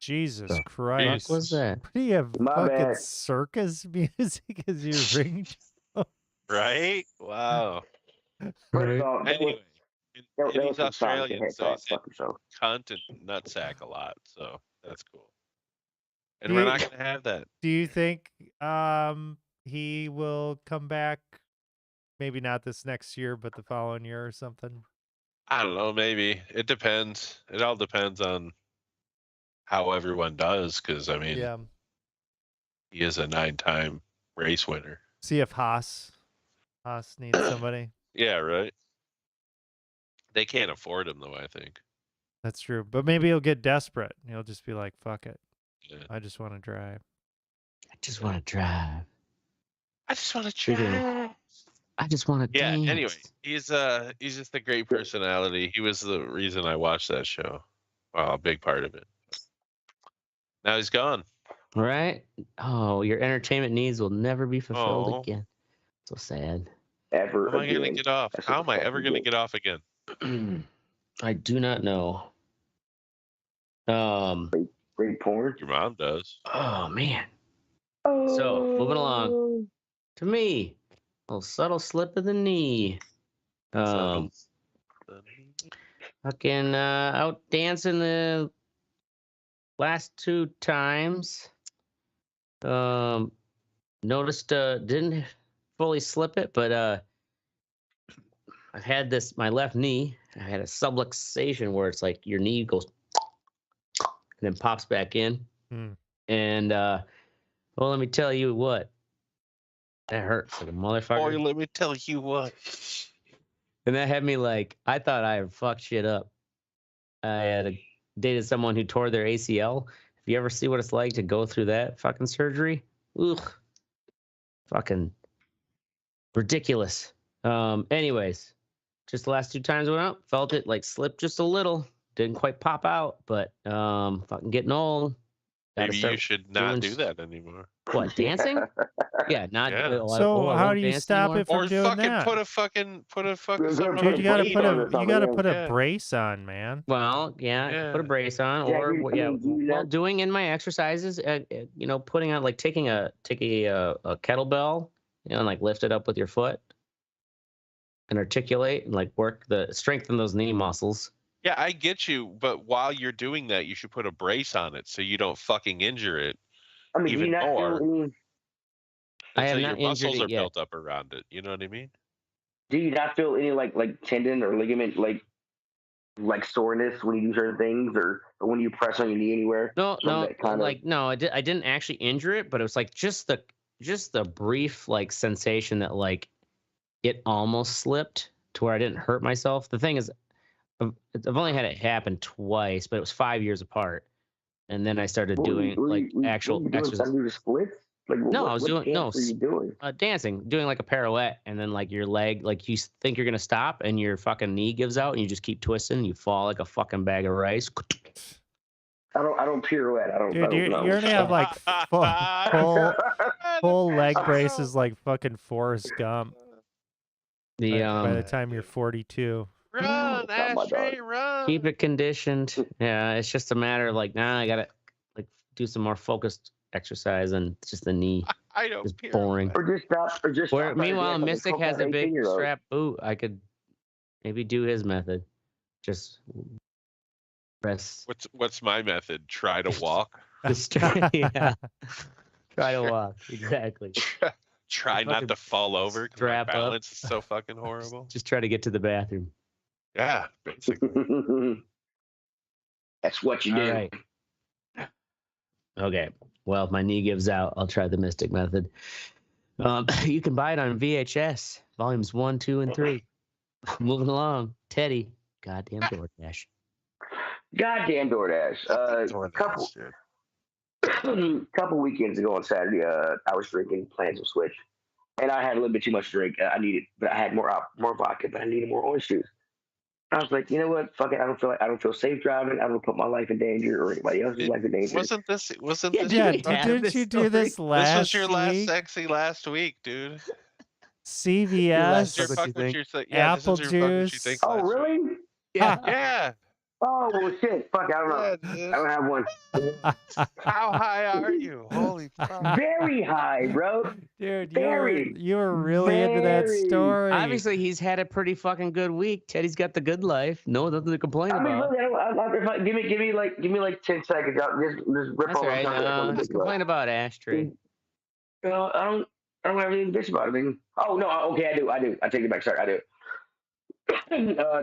[SPEAKER 4] Jesus
[SPEAKER 2] The
[SPEAKER 4] Christ.
[SPEAKER 2] fuck was that?
[SPEAKER 4] What do you have
[SPEAKER 1] My
[SPEAKER 4] fucking
[SPEAKER 1] bad.
[SPEAKER 4] circus music as your ringtone?
[SPEAKER 3] right? Wow.
[SPEAKER 1] First off,
[SPEAKER 3] Anyway, and
[SPEAKER 1] that
[SPEAKER 3] he's
[SPEAKER 1] was some Sonic
[SPEAKER 3] Australian,
[SPEAKER 1] the
[SPEAKER 3] so
[SPEAKER 1] Hedgehog
[SPEAKER 3] he's in
[SPEAKER 1] fucking show.
[SPEAKER 3] cunt and nutsack a lot, so that's cool. And
[SPEAKER 4] Do
[SPEAKER 3] we're
[SPEAKER 4] you-
[SPEAKER 3] not gonna have that.
[SPEAKER 4] Do you think he will come back? Maybe not this next year, but the following year or something.
[SPEAKER 3] I don't know, maybe. It depends. It all depends on how everyone does, because I mean,
[SPEAKER 4] Yeah.
[SPEAKER 3] he is a 9-time race winner.
[SPEAKER 4] See if Haas needs somebody.
[SPEAKER 3] Yeah, right. They can't afford him though, I think.
[SPEAKER 4] That's true. But maybe he'll get desperate. He'll just be like, "Fuck it,
[SPEAKER 3] Yeah.
[SPEAKER 4] I just want to drive."
[SPEAKER 2] I just want to drive.
[SPEAKER 3] I just want to
[SPEAKER 2] Freaking-
[SPEAKER 3] try.
[SPEAKER 2] I just want to
[SPEAKER 3] Yeah.
[SPEAKER 2] dance.
[SPEAKER 3] Anyway, he's just a great personality. He was the reason I watched that show. Well, a big part of it. Now he's gone.
[SPEAKER 2] Right? Oh, your entertainment needs will never be fulfilled
[SPEAKER 3] Oh.
[SPEAKER 2] again. So sad.
[SPEAKER 1] Ever
[SPEAKER 3] How am I gonna
[SPEAKER 1] again.
[SPEAKER 3] get off?
[SPEAKER 1] That's
[SPEAKER 3] How
[SPEAKER 1] what
[SPEAKER 3] am I
[SPEAKER 1] the
[SPEAKER 3] ever
[SPEAKER 1] fuck
[SPEAKER 3] gonna
[SPEAKER 1] we
[SPEAKER 3] get off again?
[SPEAKER 2] I do not know.
[SPEAKER 1] Great porn.
[SPEAKER 3] Your mom does.
[SPEAKER 2] Oh man. So moving along to me, a little subtle slip of the knee. Fucking out dancing the last 2 times. Noticed didn't fully slip it, but I've had my left knee. I had a subluxation where it's like your knee goes and then pops back in. And well, let me tell you what. That hurts like a motherfucker.
[SPEAKER 3] Boy, let me tell you what.
[SPEAKER 2] And that had me like, I thought I had fucked shit up. I had dated someone who tore their ACL. If you ever see what it's like to go through that fucking surgery, ugh, fucking ridiculous. Anyways, just the last 2 times I went out, felt it like slip just a little. Didn't quite pop out, but fucking getting old.
[SPEAKER 3] Maybe you should not do that anymore.
[SPEAKER 2] What, dancing? Yeah, not.
[SPEAKER 3] Yeah.
[SPEAKER 4] So how do you stop it from
[SPEAKER 3] Or
[SPEAKER 4] doing
[SPEAKER 3] fucking
[SPEAKER 4] that?
[SPEAKER 3] put a fucking
[SPEAKER 4] Dude, you gotta put a
[SPEAKER 3] Yeah.
[SPEAKER 4] brace on, man.
[SPEAKER 2] Well, yeah, put a brace on,
[SPEAKER 1] Yeah,
[SPEAKER 2] or
[SPEAKER 1] dude, I mean,
[SPEAKER 2] well, doing in my exercises, putting on like take a kettlebell, and like lift it up with your foot, and articulate and like strengthen those knee muscles.
[SPEAKER 3] Yeah, I get you, but while you're doing that, you should put a brace on it so you don't fucking injure it.
[SPEAKER 1] I mean, do you
[SPEAKER 3] even
[SPEAKER 1] not feel
[SPEAKER 3] more.
[SPEAKER 1] any?
[SPEAKER 2] I have
[SPEAKER 3] Until
[SPEAKER 2] not
[SPEAKER 3] your
[SPEAKER 2] injured
[SPEAKER 3] muscles
[SPEAKER 2] it
[SPEAKER 3] are
[SPEAKER 2] yet.
[SPEAKER 3] built up around it. You know what I mean?
[SPEAKER 1] Do you not feel any like tendon or ligament like soreness when you do certain things, or when you press on your knee anywhere?
[SPEAKER 2] No,
[SPEAKER 1] From that kind
[SPEAKER 2] like no, I didn't actually injure it, but it was like just the brief like sensation that like it almost slipped to where I didn't hurt myself. The thing is, I've only had it happen twice, but it was 5 years apart, and then I started doing like actual
[SPEAKER 1] what were you doing?
[SPEAKER 2] exercise.
[SPEAKER 1] Trying to do the splits? Like
[SPEAKER 2] No,
[SPEAKER 1] what,
[SPEAKER 2] I was
[SPEAKER 1] what
[SPEAKER 2] doing
[SPEAKER 1] dance were you doing?
[SPEAKER 2] dancing, doing like a pirouette, and then like your leg, like you think you're gonna stop, and your fucking knee gives out, and you just keep twisting, and you fall like a fucking bag of rice.
[SPEAKER 1] I don't pirouette. I don't.
[SPEAKER 4] Dude,
[SPEAKER 1] I don't know.
[SPEAKER 4] you're gonna have like full leg braces like fucking Forrest Gump
[SPEAKER 2] The
[SPEAKER 4] by the time you're 42.
[SPEAKER 3] Run,
[SPEAKER 1] It's not my
[SPEAKER 3] Ashtray,
[SPEAKER 1] dog.
[SPEAKER 3] run.
[SPEAKER 2] keep it conditioned. Yeah, it's just a matter of like now I gotta like do some more focused exercise, and it's just the knee
[SPEAKER 3] I don't
[SPEAKER 2] is
[SPEAKER 3] care.
[SPEAKER 2] boring.
[SPEAKER 1] Or just stop. Or just
[SPEAKER 2] Where
[SPEAKER 1] stop trying to
[SPEAKER 2] meanwhile,
[SPEAKER 1] dance like
[SPEAKER 2] Mystic
[SPEAKER 1] a
[SPEAKER 2] has a big
[SPEAKER 1] 18-year-old.
[SPEAKER 2] strap boot. I could maybe do his method. Just press.
[SPEAKER 3] What's my method? Try to walk.
[SPEAKER 2] Yeah. Try to walk. Exactly.
[SPEAKER 3] Try not to fall over because my
[SPEAKER 2] strap up.
[SPEAKER 3] balance is so fucking horrible.
[SPEAKER 2] Just try to get to the bathroom.
[SPEAKER 3] Yeah, basically.
[SPEAKER 1] That's what you do.
[SPEAKER 2] All right. Okay. Well, if my knee gives out, I'll try the Mystic method. You can buy it on VHS, volumes 1, 2, and 3. Moving along. Teddy. Goddamn DoorDash.
[SPEAKER 1] Goddamn DoorDash. Couple weekends ago on Saturday, I was drinking, playing some Switch, and I had a little bit too much to drink. I had more vodka, but I needed more orange juice. I was like, you know what? Fuck it. I don't feel safe driving. I don't put my life in danger or anybody else's life in danger.
[SPEAKER 3] Wasn't this?
[SPEAKER 4] Yeah, didn't you do this last
[SPEAKER 3] This was your last
[SPEAKER 4] week?
[SPEAKER 3] sexy last week, dude.
[SPEAKER 4] CVS,
[SPEAKER 2] Your
[SPEAKER 3] Fuck what you're saying.
[SPEAKER 4] apple
[SPEAKER 3] this is your fuck what you
[SPEAKER 4] juice.
[SPEAKER 3] think
[SPEAKER 1] Oh,
[SPEAKER 3] last week.
[SPEAKER 1] really?
[SPEAKER 2] Yeah.
[SPEAKER 3] Yeah.
[SPEAKER 1] Oh, well, shit. Fuck, I don't know.
[SPEAKER 3] Yeah, dude.
[SPEAKER 1] I don't have one.
[SPEAKER 3] How high are you? Holy fuck.
[SPEAKER 1] Very high, bro.
[SPEAKER 4] Dude,
[SPEAKER 1] Very,
[SPEAKER 4] you were really into that
[SPEAKER 1] very.
[SPEAKER 4] story.
[SPEAKER 2] Obviously, he's had a pretty fucking good week. Teddy's got the good life. No, nothing to complain
[SPEAKER 1] I mean,
[SPEAKER 2] about.
[SPEAKER 1] really, give me like 10 seconds. Just rip
[SPEAKER 2] That's
[SPEAKER 1] all
[SPEAKER 2] all right.
[SPEAKER 1] the
[SPEAKER 2] Just complain about Ashtray.
[SPEAKER 1] I don't have anything to bitch about. I mean, oh no, okay, I do. I take it back. Sorry, I do.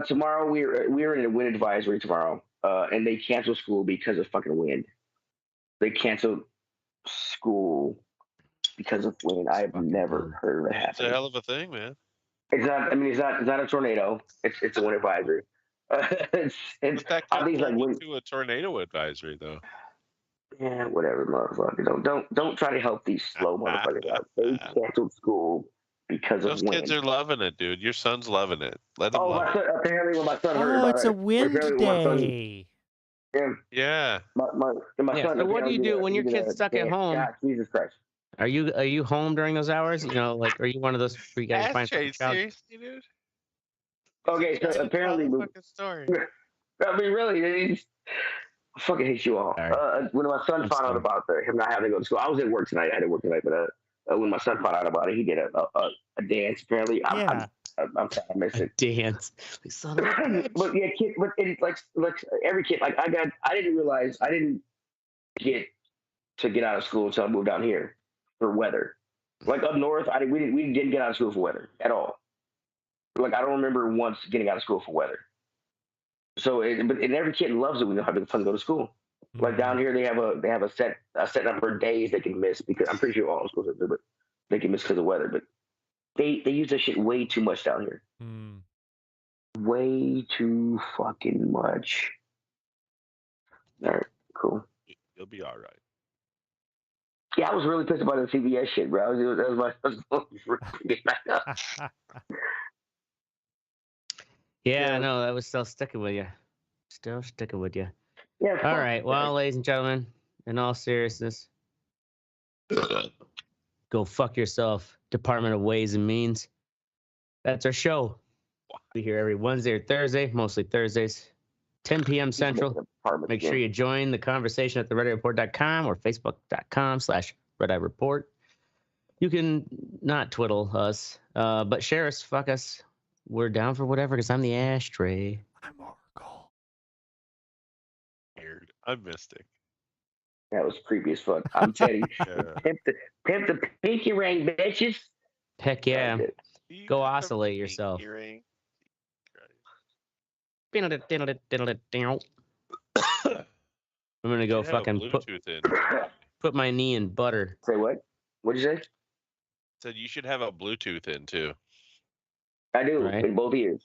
[SPEAKER 1] Tomorrow we're in a wind advisory tomorrow, and they canceled school because of fucking wind. They canceled school because of wind. I have never heard of it
[SPEAKER 3] It's a
[SPEAKER 1] happening.
[SPEAKER 3] hell of a thing, man.
[SPEAKER 1] It's not. I mean, it's not a tornado. It's a wind advisory. It's
[SPEAKER 3] But that
[SPEAKER 1] I
[SPEAKER 3] got
[SPEAKER 1] think it's like
[SPEAKER 3] turned
[SPEAKER 1] wind.
[SPEAKER 3] into a tornado advisory, though.
[SPEAKER 1] Yeah, whatever, motherfucker. Don't try to help these slow motherfuckers out. They canceled school because of
[SPEAKER 3] Those
[SPEAKER 1] wind.
[SPEAKER 3] kids are loving it, dude. Your son's loving it. Let him
[SPEAKER 1] Oh,
[SPEAKER 3] love it.
[SPEAKER 1] apparently when my son heard
[SPEAKER 4] Oh,
[SPEAKER 1] about
[SPEAKER 4] it's
[SPEAKER 1] it,
[SPEAKER 4] a wind
[SPEAKER 1] apparently when my son-
[SPEAKER 4] day.
[SPEAKER 3] Yeah.
[SPEAKER 1] my
[SPEAKER 2] Yeah,
[SPEAKER 1] son.
[SPEAKER 2] so what do you
[SPEAKER 1] apparently
[SPEAKER 2] do
[SPEAKER 1] did a-
[SPEAKER 2] when your
[SPEAKER 1] he did
[SPEAKER 2] kid's
[SPEAKER 1] a
[SPEAKER 2] stuck at
[SPEAKER 1] dance.
[SPEAKER 2] home?
[SPEAKER 1] God, Jesus Christ.
[SPEAKER 2] Are you home during those hours? You know, like, are you one of those where you gotta find
[SPEAKER 3] Ashtray,
[SPEAKER 2] some child?
[SPEAKER 3] seriously, dude?
[SPEAKER 1] Okay, so apparently,
[SPEAKER 3] Fucking story.
[SPEAKER 1] I mean, really, I fucking hate you all.
[SPEAKER 2] Sorry.
[SPEAKER 1] When my son
[SPEAKER 2] I'm
[SPEAKER 1] found out
[SPEAKER 2] sorry.
[SPEAKER 1] about him not having to go to school, I was at work tonight. I had to work tonight, but when my son found out about it, he did a dance. Apparently,
[SPEAKER 4] Yeah.
[SPEAKER 1] I'm sad I missed
[SPEAKER 2] A
[SPEAKER 1] it.
[SPEAKER 2] dance. Like, son of a bitch.
[SPEAKER 1] But yeah, but it's like every kid. Like I didn't realize I didn't get out of school until I moved down here for weather. Like up north, we didn't get out of school for weather at all. Like I don't remember once getting out of school for weather. So, but every kid loves it when they have fun to go to school. Like down here, they have a set number of days they can miss because I'm pretty sure all schools do, but they can miss because of weather. But they use that shit way too much down here.
[SPEAKER 4] Mm.
[SPEAKER 1] Way too fucking much. All right, cool.
[SPEAKER 3] You'll be all right.
[SPEAKER 1] Yeah, I was really pissed about the CBS shit, bro. That was
[SPEAKER 2] Yeah, no, that was still sticking with you. Still sticking with you.
[SPEAKER 1] Yeah.
[SPEAKER 2] All right. Well, ladies and gentlemen, in all seriousness, go fuck yourself, Department of Ways and Means. That's our show. We here every Wednesday or Thursday, mostly Thursdays, 10 p.m. Central. Make sure you join the conversation at theredeyereport.com or facebook.com/redeyereport. You can not twiddle us, but share us, fuck us. We're down for whatever because I'm the Ashtray.
[SPEAKER 4] I'm Oracle.
[SPEAKER 3] Weird. I'm Mystic.
[SPEAKER 1] That was creepy as fuck. I'm telling you,
[SPEAKER 3] Yeah.
[SPEAKER 1] pimp the pinky ring, bitches.
[SPEAKER 2] Heck yeah.
[SPEAKER 1] That
[SPEAKER 3] You
[SPEAKER 2] Go
[SPEAKER 3] just have
[SPEAKER 2] oscillate
[SPEAKER 3] the
[SPEAKER 2] yourself.
[SPEAKER 3] earring.
[SPEAKER 2] I'm gonna
[SPEAKER 3] You
[SPEAKER 2] go
[SPEAKER 3] should have a
[SPEAKER 2] fucking
[SPEAKER 3] Bluetooth in.
[SPEAKER 2] put my knee in butter.
[SPEAKER 1] Say what? What'd you say?
[SPEAKER 3] Said you should have a Bluetooth in too.
[SPEAKER 1] I do
[SPEAKER 2] Right.
[SPEAKER 1] in both ears.